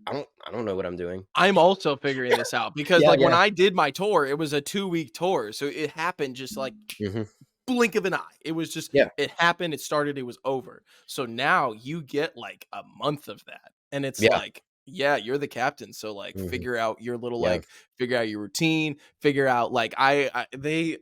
I don't know what I'm doing. I'm also figuring this out because, Yeah, like, when yeah. I did my tour, it was a 2-week tour, so it happened just like Hmm. blink of an eye. It was just Yeah. it happened, it started, it was over. So now you get like a month of that. And it's Yeah. like, yeah, you're the captain. So like Hmm. figure out your little Yeah. like figure out your routine, figure out like I they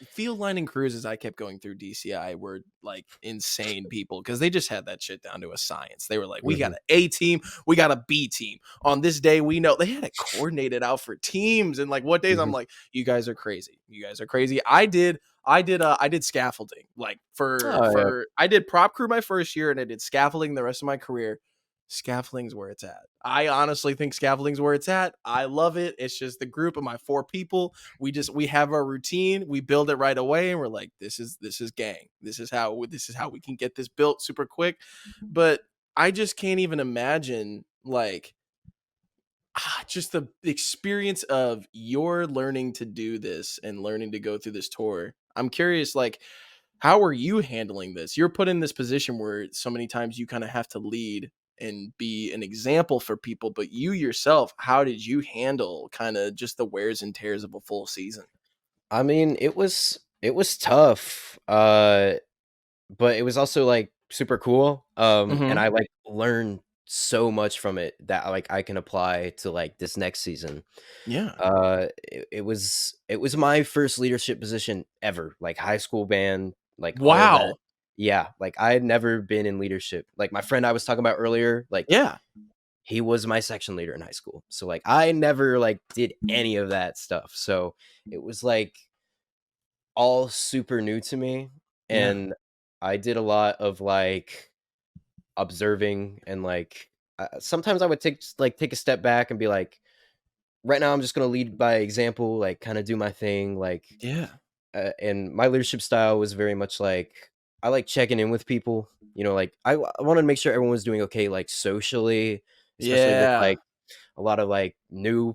field lining cruises I kept going through DCI were like insane people because they just had that shit down to a science. They were like, we got Hmm. an A team, we got a B team. On this day, we know they had it coordinated out for teams and like what days I'm Hmm. like, you guys are crazy. You guys are crazy. I did scaffolding like Oh yeah. for I did prop crew my first year and I did scaffolding the rest of my career. Scaffolding's where it's at. I honestly think scaffolding's where it's at. I love it. It's just the group of my four people. We have our routine. We build it right away, and we're like, this is gang. This is how we can get this built super quick. But I just can't even imagine like just the experience of your learning to do this and learning to go through this tour. I'm curious, like, how are you handling this? You're put in this position where so many times you kind of have to lead and be an example for people, but you yourself, how did you handle kind of just the wears and tears of a full season? I mean, it was tough. But it was also, like, super cool, and Hmm. I, like, learned so much from it that, like, I can apply to, like, this next season. Yeah. It was my first leadership position ever, like, high school band, like, all of that. Wow. Yeah, like, I had never been in leadership. Like, my friend I was talking about earlier, like, Yeah. he was my section leader in high school. So, like, I never, like, did any of that stuff. So, it was, like, all super new to me, Yeah. and I did a lot of, like, observing and, like, sometimes I would take a step back and be like, "Right now, I'm just gonna lead by example, like, kinda do my thing," like, Yeah. and my leadership style was very much like, I like checking in with people, like, I wanted to make sure everyone was doing okay, like, socially, especially with, Yeah. like, a lot of, like, new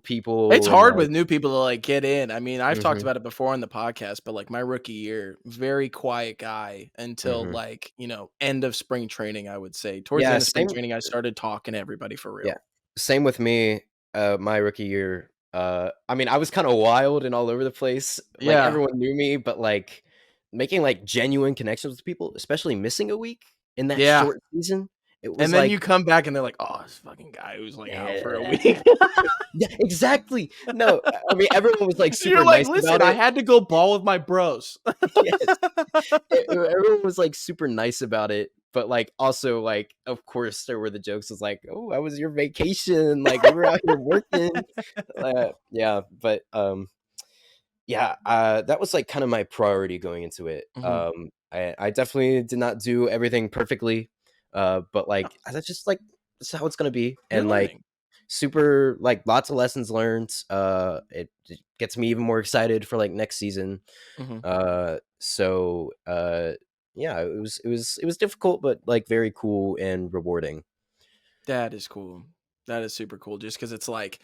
It's people and, hard like. with new people to, like, get in. I mean, I've talked Mhm, about it before on the podcast, but, like, my rookie year, very quiet guy until, mhm. like, end of spring training, I would say. Towards the Yeah, end of spring same. training, I started talking to everybody for Yeah. real. Same with me, my rookie year. I mean, I was kinda wild and all over the place. Like, Yeah. everyone knew me, but, like, making, like, genuine connections with people, especially missing a week in that Yeah. short season, it And was then like, you come back and they're like, "Oh, this fucking guy who's, like, out for a "Yeah." week." Yeah, exactly. No, I mean, everyone was, like, You're super like, nice "Listen, about I it. had to go ball with my bros." Yes. Everyone was, like, super nice about it, but, like, also, like, of course, there were the jokes. Was like, "Oh, how was your vacation? Like, we were out here working." Yeah, but, yeah, that was, like, kinda my priority going into it. Mhm. I definitely did not do everything perfectly, but, No, like, that's just, like, that's how it's gonna be, you're and, like, learning. super like, lots of lessons learned. It gets me even more excited for, like, next season. Mhm. Yeah, it was difficult, but, like, very cool and rewarding. That is cool. That is super cool just because it's like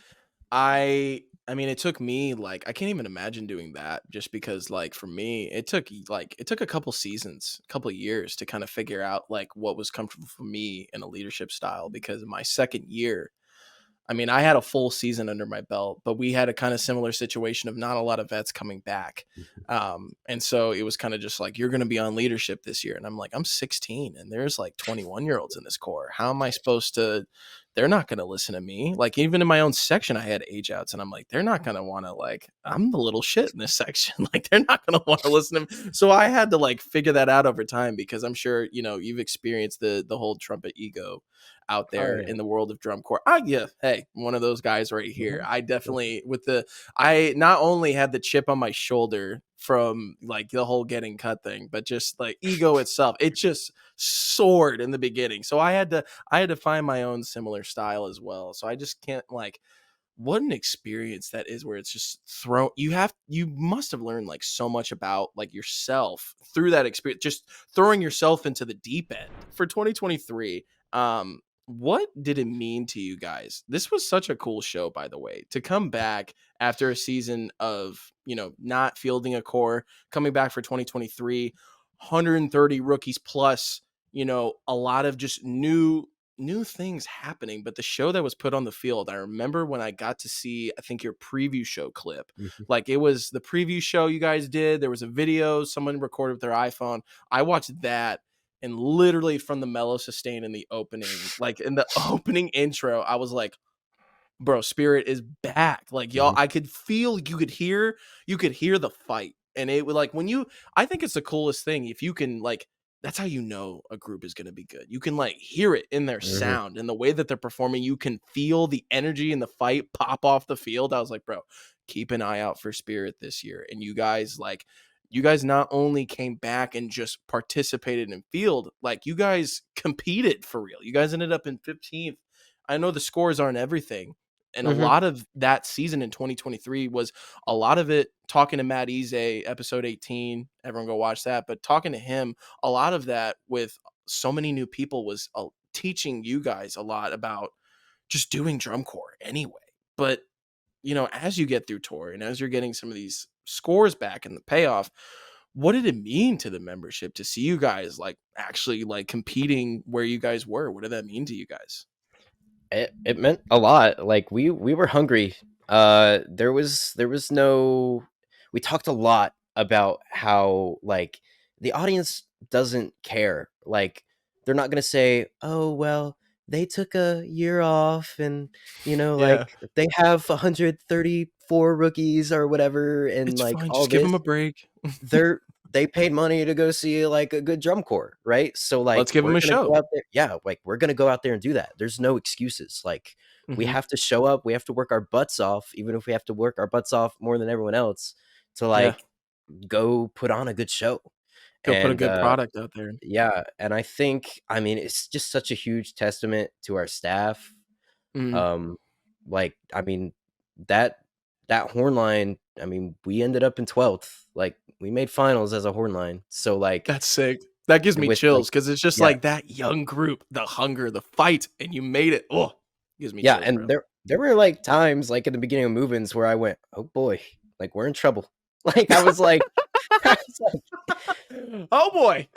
I mean, it took me, like I can't even imagine doing that just because, like, for me, it took a couple seasons, a couple years to kinda figure out, like, what was comfortable for me in a leadership style because in my 2nd year, I mean, I had a full season under my belt, but we had a kind of similar situation of not a lot of vets coming back. Mhm. And so it was kind of just like, you're going to be on leadership this year. And I'm like, I'm 16 and there's like 21-year-olds in this core. How am I supposed to? They're not going to listen to me. Like, even in my own section, I had age outs, and I'm like, they're not going to want to, like, I'm the little shit in this section. Like, they're not going to want to listen to me. So I had to like figure that out over time because I'm sure, you've experienced the whole trumpet ego out Oh, there yeah. in the world of drum corps. I Yeah, hey, one of those guys right here. Mhm. I definitely I not only had the chip on my shoulder from like the whole getting cut thing, but just like ego itself. It just soared in the beginning. So I had to find my own similar style as well. So I just can't like what an experience that is where it's just thrown you must have learned like so much about like yourself through that experience, just throwing yourself into the deep end for 2023. What did it mean to you guys? This was such a cool show, by the way, to come back after a season of not fielding a core, coming back for 2023, 130 rookies plus, a lot of just new things happening. But the show that was put on the field, I remember when I got to see, I think, your preview show clip. Mhm. Like, it was the preview show you guys did. There was a video someone recorded with their iPhone. I watched that, and literally from the mellow sustain in the opening, like in the opening intro, I was like, bro, Spirit is back. Like, y'all, Mhm. I could feel, you could hear the fight. And it would like when you I think it's the coolest thing if you can like that's how you know a group is gonna be good. You can like hear it in their Mhm. sound and the way that they're performing. You can feel the energy in the fight pop off the field. I was like, bro, keep an eye out for Spirit this year. And you guys not only came back and just participated in field, like you guys competed for real. You guys ended up in 15th. I know the scores aren't everything, and a Mhm. lot of that season in 2023 was a lot of it talking to Matt Ize, episode 18. Everyone go watch that. But talking to him, a lot of that with so many new people was teaching you guys a lot about just doing drum corps anyway. But, as you get through tour and as you're getting some of these scores back and the payoff, what did it mean to the membership to see you guys like actually like competing where you guys were? What did that mean to you guys? It meant a lot. Like we were hungry. There was no. We talked a lot about how like the audience doesn't care. Like they're not gonna say, "Oh well, they took a year off, and Yeah. like they have 134 rookies or whatever, and It's like fine. all Just give this." them a break. They paid money to go see, like, a good drum corps, right? So, like, Let's give them we're a gonna go show. out there, yeah, like, we're gonna go out there and do that. There's no excuses, like, we Mhm. have to show up, we have to work our butts off, even if we have to work our butts off more than everyone else to, Yeah. like, go put on a good show, Go put a and, good product out there. yeah, and I think, I mean, it's just such a huge testament to our staff. Mhm. um, like, I mean, that that horn line, I mean, we ended up in 12th, like, we made finals as a horn line, so, like, That's sick. That gives me with, like, chills because it's just yeah, like that young group, the hunger, the fight, and you made it. Oh, gives me yeah, chills, and bro. there were, like, times, like, in the beginning of move-ins where I went, "Oh boy, like, we're in trouble." Like, I was like I was Oh boy.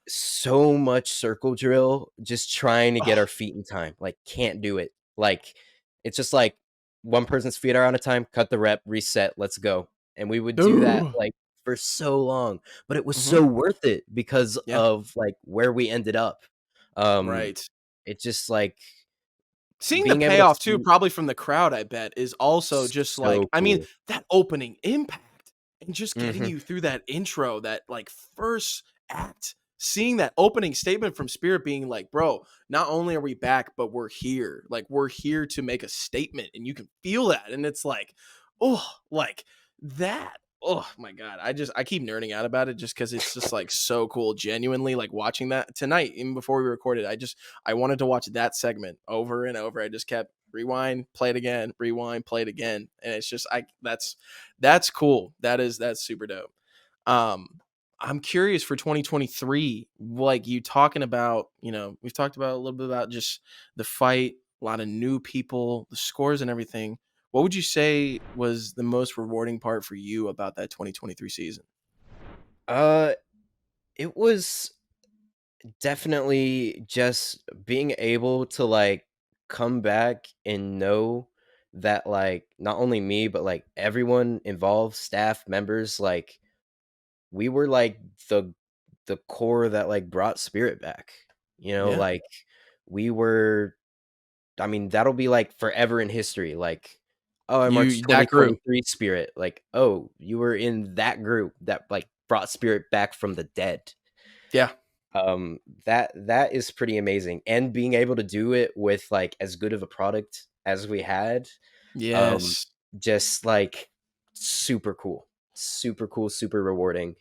so much circle drill, just trying to get Oh, our feet in time, like, can't do it. Like, it's just like, one person's feet are out of time, cut the rep, reset, let's go, and we would do that, no. like, for so long, but it was Mhm. so worth it because Yeah. of, like, where we ended up. Um, Right. it just, like, Seeing the being able to payoff too, see probably from the crowd, I bet, is also just like, so I mean, cool. that opening impact and just getting Mhm. you through that intro, that like first act, seeing that opening statement from Spirit being like, bro, not only are we back, but we're here. Like, we're here to make a statement, and you can feel that. And it's like, oh, like that. Oh my God. I keep nerding out about it just because it's just like so cool. Genuinely, like watching that tonight, even before we recorded, I wanted to watch that segment over and over. I just kept rewind, play it again, rewind, play it again. And it's just that's cool. That's super dope. Um I'm curious for 2023, like you talking about, we've talked about a little bit about just the fight, a lot of new people, the scores and everything. What would you say was the most rewarding part for you about that 2023 season? Uh, it was definitely just being able to, like, come back and know that, like, not only me, but, like, everyone involved, staff members, like, we were, like, the core that, like, brought spirit back, Yeah. like, we were I mean, that'll be, like, forever in history, like, "Oh, I marched That group. 2023 Spirit," like, "Oh, you were in that group that, like, brought Spirit back from the dead." Yeah. That is pretty amazing, and being able to do it with, like, as good of a product as we had, um, Yes. just, like, super cool. Super cool, super rewarding.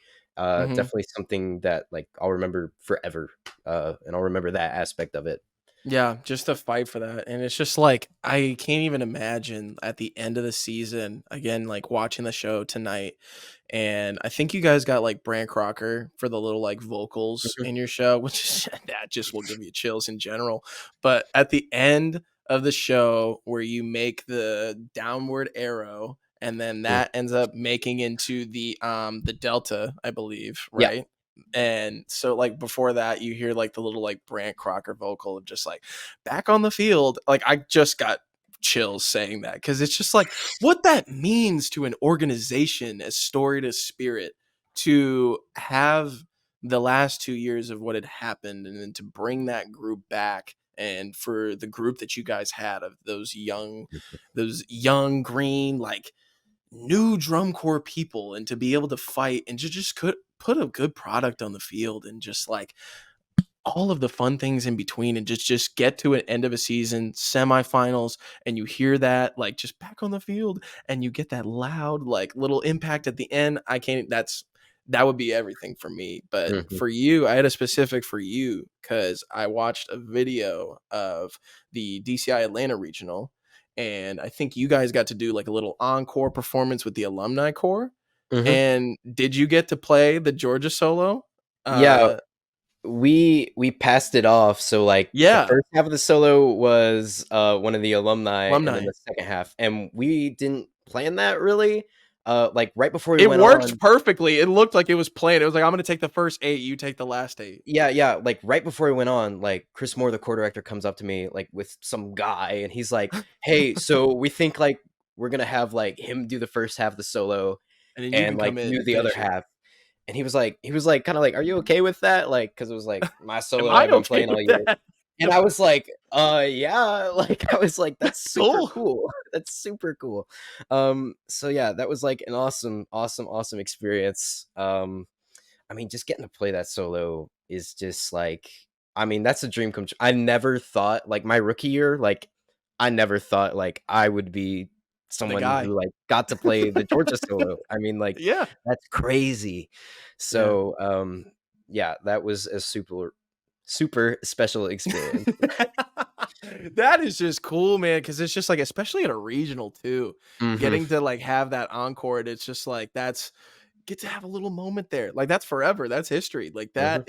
Mhm. Definitely something that, like, I'll remember forever, and I'll remember that aspect of it. Yeah, just to fight for that, and it's just like, I can't even imagine at the end of the season, again, like, watching the show tonight, and I think you guys got, like, Bran Crocker for the little, like, vocals Mhm, in your show, which is that just will give you chills in general, but at the end of the show where you make the downward arrow, and then mm. that ends up making into the delta, I believe, Yeah. right? And so, like, before that, you hear, like, the little, like, Brant Crocker vocal of just, like, "Back on the field." Like, I just got chills saying that because it's just, like, what that means to an organization as storied as Spirit to have the last 2 years of what had happened and then to bring that group back and for the group that you guys had of those young, green, like, new drum corps people and to be able to fight and to just could put a good product on the field and just like all of the fun things in between and just get to an end of a season semifinals and you hear that like just back on the field and you get that loud like little impact at the end. I can't that would be everything for me. But Mhm, for you, I had a specific for you because I watched a video of the DCI Atlanta regional and I think you guys got to do like a little encore performance with the alumni corps. mhm. And did you get to play the Georgia solo? Yeah, Uh we passed it off, so, like, the yeah, first half of the solo was, one of the alumni, and then alumni. the second half, and we didn't plan that really, like, right before we It went worked on. perfectly. It looked like it was planned. It was like, "I'm gonna take the first 8, you take the last 8." Yeah, yeah, like, right before we went on, like, Chris Moore, the choir director, comes up to me, like, with some guy, and he's like, "Hey, so we think, like, we're gonna have, like, him do the first half of the solo And then you and, can like, come in you and the other finish it. half." And he was like, kinda like, "Are you okay with that?" Like, because it was, like, my Am solo I I've been okay playing all with year. that? And I was like, yeah." Like, I was like, "That's super Cool. cool. That's super cool." So yeah, that was, like, an awesome, awesome, awesome experience. I mean, just getting to play that solo is just, like I mean, that's a dream come true. I never thought like, my rookie year, like, I never thought, like, I would be The someone guy. who, like, got to play the Georgia solo. I mean, like, Yeah. that's crazy. Yeah. So, yeah, that was a super super special experience. That is just cool, man. Because it's just, like, especially at a regional too, Mhm, getting to, like, have that encore, and it's just, like, get to have a little moment there. Like, that's forever. That's history. Like, mhm,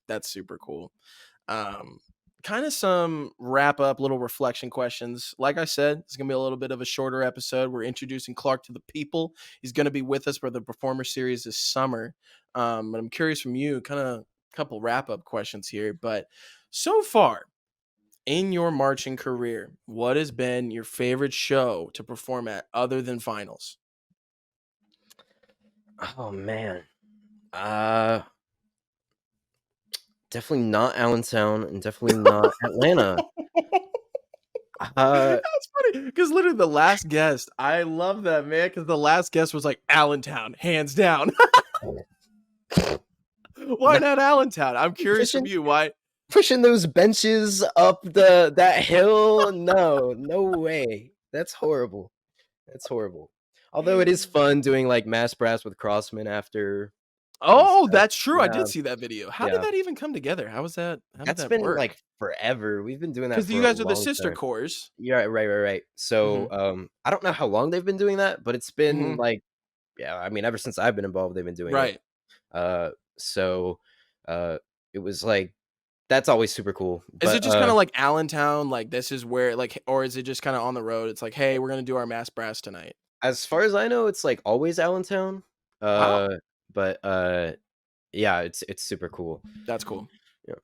that's super cool. Um, kind of some wrap up little reflection questions. Like I said, it's gonna be a little bit of a shorter episode. We're introducing Clark to the people. He's gonna be with us for the performer series this summer. But I'm curious from you, kind of couple wrap up questions here. But so far in your marching career, what has been your favorite show to perform at other than finals? Oh, man. Uh, Definitely not Allentown and definitely not Atlanta. Uh That's funny because literally the last guest, I love that man because the last guest was like Allentown, hands down. Why No, not Allentown? I'm curious from pushing you. Why? pushing those benches up that hill, no, no way. That's horrible. That's horrible. Although it is fun doing, like, mass brass with Crossman after and Oh, stuff. that's true. I Yeah, did see that video. How did yeah. that even come together? How did That's that been, work? like, forever. We've been doing that Because you for a guys are the long sister time. cores. Yeah, right. So, Mhm, I don't know how long they've been doing that, but it's been, mhm, like yeah, I mean, ever since I've been involved, they've been doing it. right. So, uh, it was like that's always super cool, Is it but, just kinda like Allentown, like, this is where like or is it just kinda on the road? It's like, "Hey, we're gonna do our mass brass tonight." as far as I know, it's, like, always Allentown, Wow, but, yeah, it's super cool. that's cool. Yeah.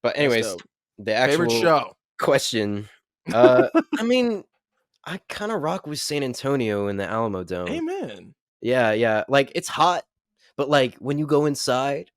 But That's anyways, dope. the Favorite actual show? question, Uh, I mean, I kinda rock with San Antonio in the Alamo Dome. Amen. Yeah, yeah, like, it's hot, but, like, when you go inside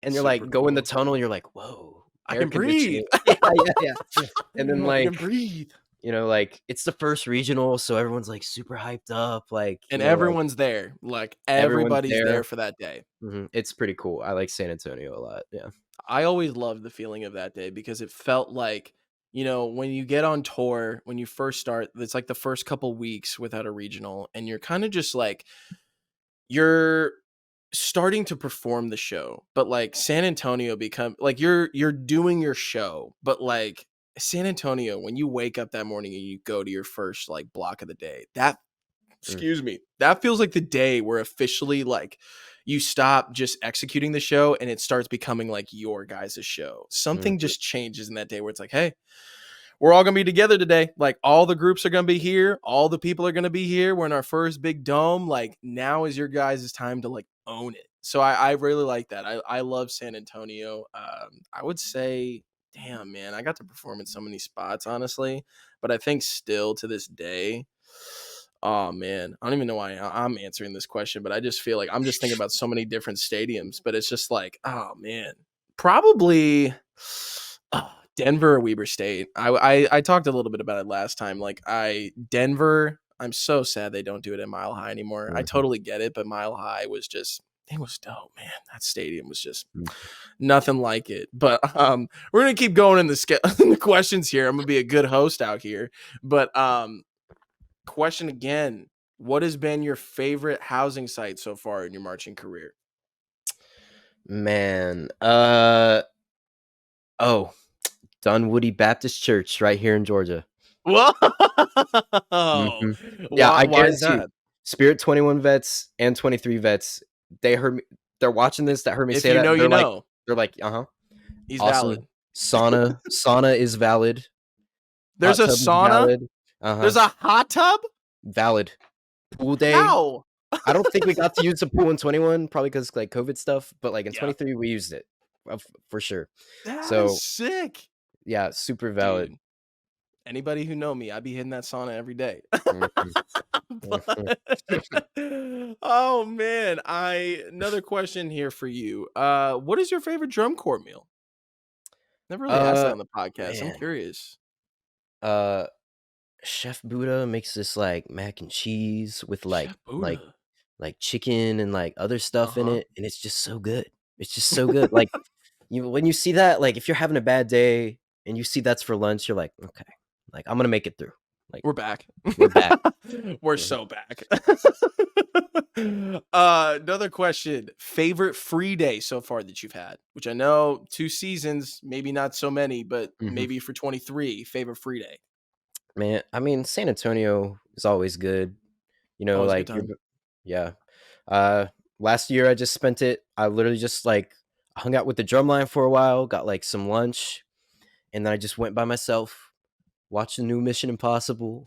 and you're, Super like, go in the cool. tunnel, you're like, "Whoa, I air can breathe. conditioning." Yeah, yeah, yeah. And then, I can like, breathe. like, it's the first regional, so everyone's, like, super hyped up, like, And everyone's there. Like everyone's everybody's there there. for that day. It's pretty cool. I like San Antonio a lot, yeah. I always loved the feeling of that day because it felt like, when you get on tour, when you first start, it's like the first couple weeks without a regional, and you're kind of just like, you're starting to perform the show, but like San Antonio become like you're doing your show, but like San Antonio, when you wake up that morning and you go to your first like block of the day, that Mm, excuse me, that feels like the day where officially like you stop just executing the show and it starts becoming like your guys' show. Something mhm, just changes in that day where it's like, hey, we're all gonna be together today. Like all the groups are gonna be here, all the people are gonna be here. We're in our first big dome. Like now is your guys' time to like own it. So I really like that. I love San Antonio. I would say, damn man, I got to perform in so many spots, honestly. But I think still to this day, oh man, I don't even know why I'm answering this question, but I just feel like I'm just thinking about so many different stadiums. But it's just like, oh man, probably Denver or Weber State. I talked a little bit about it last time. Like Denver. I'm so sad they don't do it at Mile High anymore. I mhm, totally get it, but Mile High was just it was dope, man. That stadium was just mm. nothing like it. But we're gonna keep going in in the questions here. I'm gonna be a good host out here. But question again: what has been your favorite housing site so far in your marching career? Man, oh, Dunwoody Baptist Church right here in Georgia. Whoa! Mhm. Yeah, Why? I Why is guarantee you, that? Spirit 21 vets and 23 vets, they heard me they're watching this, that heard me If say you that, know, and you they're like know. "Uh-huh, He's awesome. valid. Sauna is valid. There's Hot a tub is sauna. valid. Uh-huh, There's a hot tub. valid. Pool day, How? I don't think we got to use the pool in 21 probably because like, COVID stuff, but, like, in Yeah, 23, we used it, for sure. that is So, sick, yeah, super valid. dude. Anybody who know me, I be hitting that sauna every day. Mhm, mhm. But oh man, I another question here for you. What is your favorite drum corps meal? Never really asked that Uh, on the podcast. I'm man, curious. uh Chef Buddha makes this, like, mac and cheese with, Chef Buddha. chicken and, like, other stuff in Uh-huh. it, and it's just so good. It's just so good, like, when you see that, like, if you're having a bad day and you see that's for lunch, you're like, "Okay, like, I'm gonna make it through." Like, We're back. we're back. We're Mhm, so back. Another question. Favorite free day so far that you've had? Which I know 2 seasons, maybe not so many, but mhm. maybe for 23, favorite free day. Man, I mean, San Antonio is always good, Always a good like, you're time. yeah. Uh, Last year, I just spent it I literally just, like, hung out with the drumline for a while, got, like, some lunch, and then I just went by myself, watched the new Mission Impossible,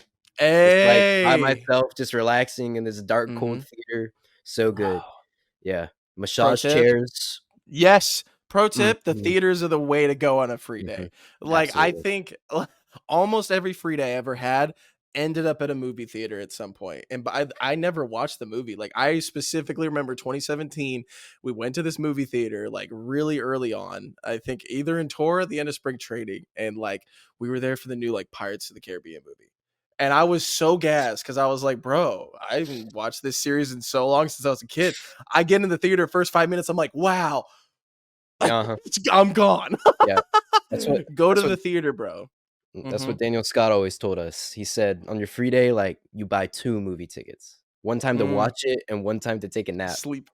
just, like, by Hey. myself, just relaxing in this dark, cold Mhm. theater. So good. Bro. Yeah. Pro Massage tip. chairs. Yes. Pro tip, the Mhm, theaters are the way to go on a free mhm. day. Like, I Absolutely. think almost every free day I ever had ended up at a movie theater at some point. And I never watched the movie. Like, I specifically remember 2017, we went to this movie theater like really early on. I think either in tour or at the end of spring training. And like, we were there for the new like Pirates of the Caribbean movie. And I was so gassed because I was like, bro, I haven't watched this series in so long since I was a kid. I get in the theater first 5 minutes, I'm like, wow, Uh-huh. I'm gone. Yeah. That's what Go to that's what the theater, bro. that's what Mhm. Daniel Scott always told us. He said, "On your free day, like, you buy 2 movie tickets. One time to Mm, watch it and one time to take a nap." sleep.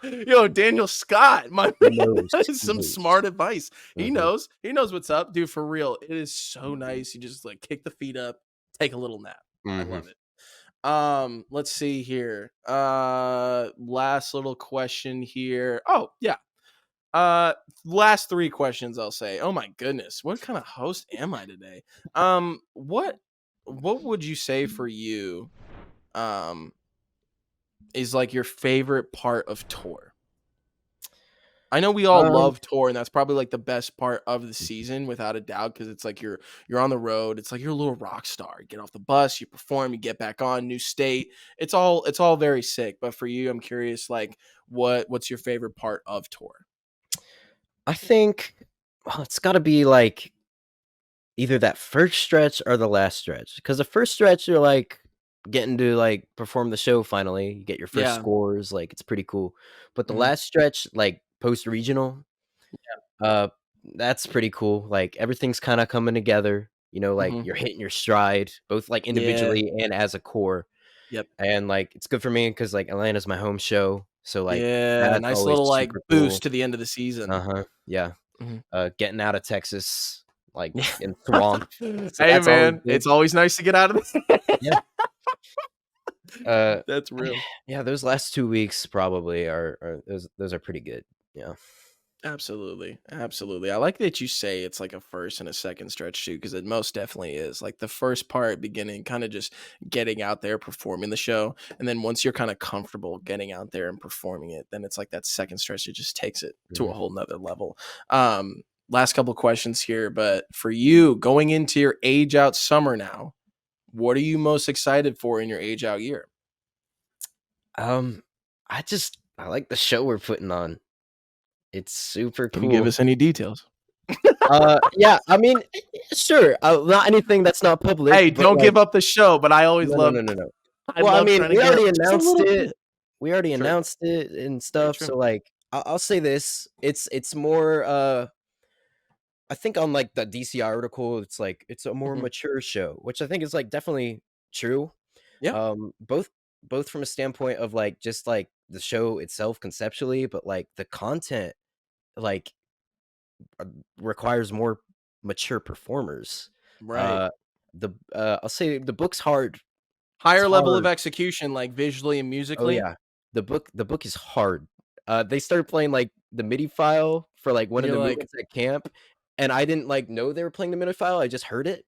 Yo, Daniel Scott, my He man, knows. that is He some knows. smart advice. He Mhm. knows. He knows what's up, dude, for real. It is so nice. You just, like, kick the feet up, take a little nap. I Mhm. love it. Let's see here. Last little question here. Oh, yeah. Uh, Last 3 questions I'll say. Oh my goodness, what kind of host am I today? What would you say for you, um, is, like, your favorite part of tour? I know we all Um, love tour, and that's probably like the best part of the season, without a doubt, because it's like you're on the road. It's like you're a little rock star. You get off the bus, you perform, you get back on, new state. It's all very sick. But for you, I'm curious, like what's your favorite part of tour? I think, well, it's gotta be, like, either that first stretch or the last stretch. Because the first stretch, you're, like, getting to, like, perform the show finally, you get your first Yeah. scores, like, it's pretty cool. But the Hmm. last stretch, like, post-regional, uh, that's pretty cool, like, everything's kinda coming together, like, Hmm. you're hitting your stride, both, like, Yeah. individually and as a core, Yep. and, like, it's good for me because like, Atlanta's my home show, so, like, Yeah. that's Nice always little like super cool. boost to the end of the season. Uh-huh, yeah. Mhm. Getting out of Texas, like, Yeah. in swamp, so Hey, that's always man, good. it's always nice to get out of there. Yeah, uh, That's real. yeah, those last 2 weeks probably are those are pretty good, yeah. Absolutely, absolutely. I like that you say it's like a first and a second stretch too, because it most definitely is. Like the first part, beginning, kind of just getting out there, performing the show, and then once you're kind of comfortable getting out there and performing it, then it's like that second stretch. It just takes it to a Mhm. whole nother level. Last couple questions here, but for you, going into your age out summer now, what are you most excited for in your age out year? Um, I like the show we're putting on. It's super Can you give cool. us any details? Yeah, I mean, sure, not anything that's not public, Hey, but, don't like, give up the show, but I always no, no, love no, no, no. I Well, I love mean, trying to get just a little bit. we already True. announced it and Very stuff, true. so, like, I'll say this, it's more, I think on, like, the DCI article, it's like, it's a more Mhm. mature show, which I think is, like, definitely true, Yeah. both from a standpoint of, like, just, like, the show itself conceptually, but, like, the content, like, uh, requires more mature performers. Right. Uh, I'll say the book's hard. It's Higher level of hard. execution, like, visually and Oh, musically, yeah. The book is hard. They started playing, like, the MIDI file for, like, one and of you're the like movements at camp, and I didn't, like, know they were playing the MIDI file, I just heard it,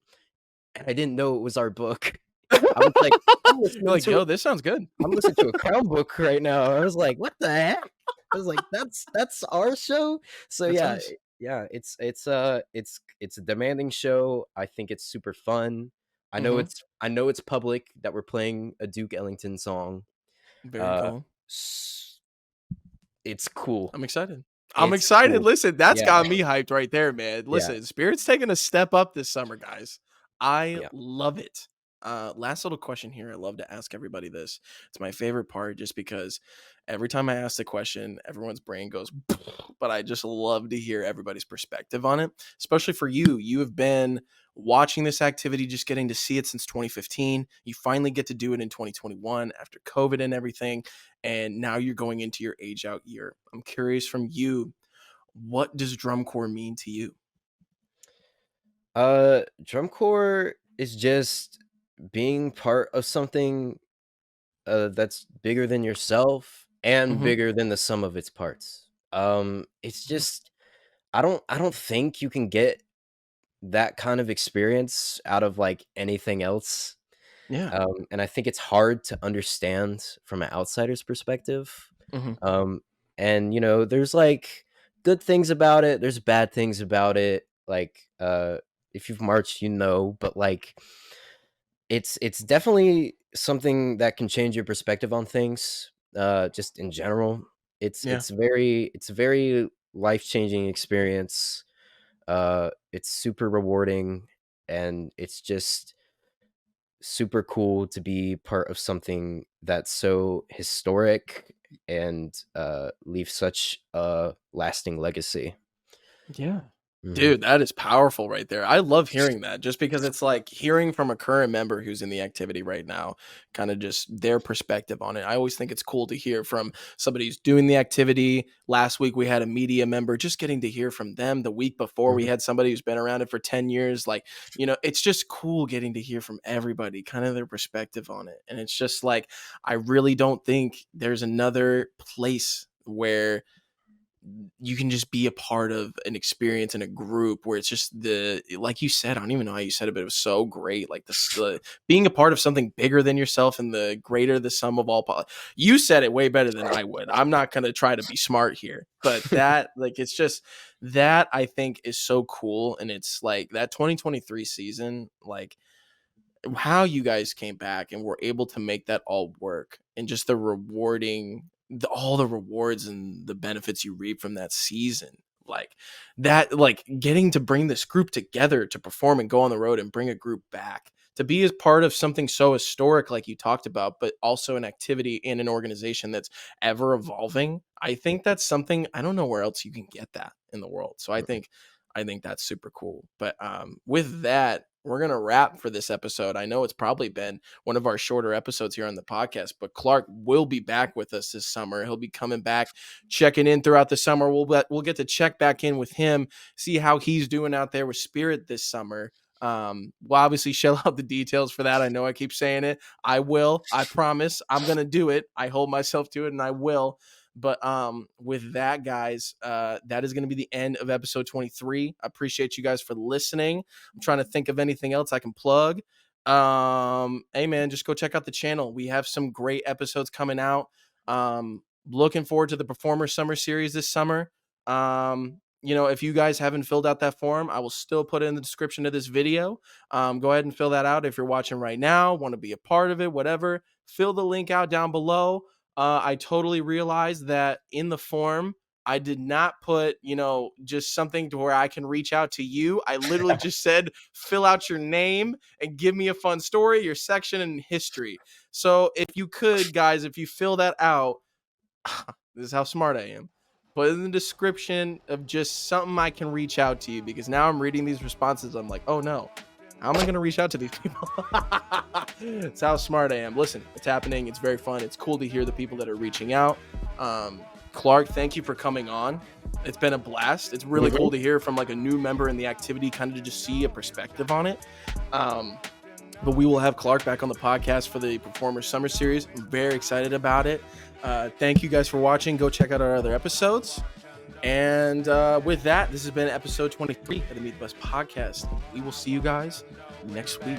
and I didn't know it was our book. I was like, "I'm you're listening like, to "Yo, this sounds good." I'm listening to a clown book right now." I was like, "What the heck?" I was like, "That's our show?" So, That's yeah, nice. yeah, it's a demanding show. I think it's super fun. Mhm. I know it's public that we're playing a Duke Ellington song. Very Uh, cool. s It's cool. I'm excited. I'm It's excited. cool. Listen, that's Yeah, got me hyped right there, man. yeah, Listen, Spirit's taking a step up this summer, guys. I yeah. love it. Last little question here. I love to ask everybody this. It's my favorite part just because every time I ask the question, everyone's brain goes, but I just love to hear everybody's perspective on it, especially for you. You have been watching this activity, just getting to see it since 2015. You finally get to do it in 2021 after COVID and everything, and now you're going into your age out year. I'm curious from you, what does drum corps mean to you? Drum corps is just being part of something, that's bigger than yourself and Mhm, bigger than the sum of its parts. It's mhm. just I don't think you can get that kind of experience out of, like, anything else, Yeah. and I think it's hard to understand from an outsider's perspective, Mhm. um, and, there's, like, good things about it, there's bad things about it, like, if you've marched, but, like, it's definitely something that can change your perspective on things, just in general. Yeah. It's a very life-changing experience. It's super rewarding, and it's just super cool to be part of something that's so historic and, leave such a lasting legacy. Yeah. Mhm. Dude, that is powerful right there. I love hearing that just because it's like hearing from a current member who's in the activity right now, kind of just their perspective on it. I always think it's cool to hear from somebody who's doing the activity. Last week we had a media member, just getting to hear from them. The week before we Mhm. had somebody who's been around it for 10 years. Like, it's just cool getting to hear from everybody, kind of their perspective on it. And it's just like, I really don't think there's another place where you can just be a part of an experience in a group where it's just like you said, I don't even know how you said it, but it was so great. Like the being a part of something bigger than yourself and the greater the sum of all. You said it way better than I would. I'm not going to try to be smart here, but that, like, it's just that I think is so cool. And it's like that 2023 season, like, how you guys came back and were able to make that all work, and just the rewarding all the rewards and the benefits you reap from that season, like that, like getting to bring this group together to perform and go on the road and bring a group back to be as part of something so historic like you talked about, but also an activity in an organization that's ever evolving. I think that's something, I don't know where else you can get that in the world. So I think that's super cool. But with that, we're going to wrap for this episode. I know it's probably been one of our shorter episodes here on the podcast, but Clark will be back with us this summer. He'll be coming back, checking in throughout the summer. We'll get to check back in with him, see how he's doing out there with Spirit this summer. We'll obviously shell out the details for that. I know I keep saying it. I will. I promise. I'm going to do it. I hold myself to it, and I will. But with that, guys, that is going to be the end of episode 23. I appreciate you guys for listening. I'm trying to think of anything else I can plug. Hey man, just go check out the channel. We have some great episodes coming out. Looking forward to the Performer Summer Series this summer. If you guys haven't filled out that form, I will still put it in the description of this video. Go ahead and fill that out if you're watching right now, want to be a part of it, whatever. Fill the link out down below. I totally realized that in the form, I did not put, just something to where I can reach out to you. I literally just said, fill out your name and give me a fun story, your section, and history. So if you could, guys, if you fill that out, this is how smart I am. Put in the description of just something I can reach out to you, because now I'm reading these responses. I'm like, oh no, how am I going to reach out to these people? It's how smart I am. Listen, it's happening. It's very fun. It's cool to hear the people that are reaching out. Clark, thank you for coming on. It's been a blast. It's really cool to hear from like a new member in the activity, kind of to just see a perspective on it. But we will have Clark back on the podcast for the Performer Summer Series. I'm very excited about it. Thank you guys for watching. Go check out our other episodes. And with that, this has been episode 23 of the Meet the Best podcast. We will see you guys next week.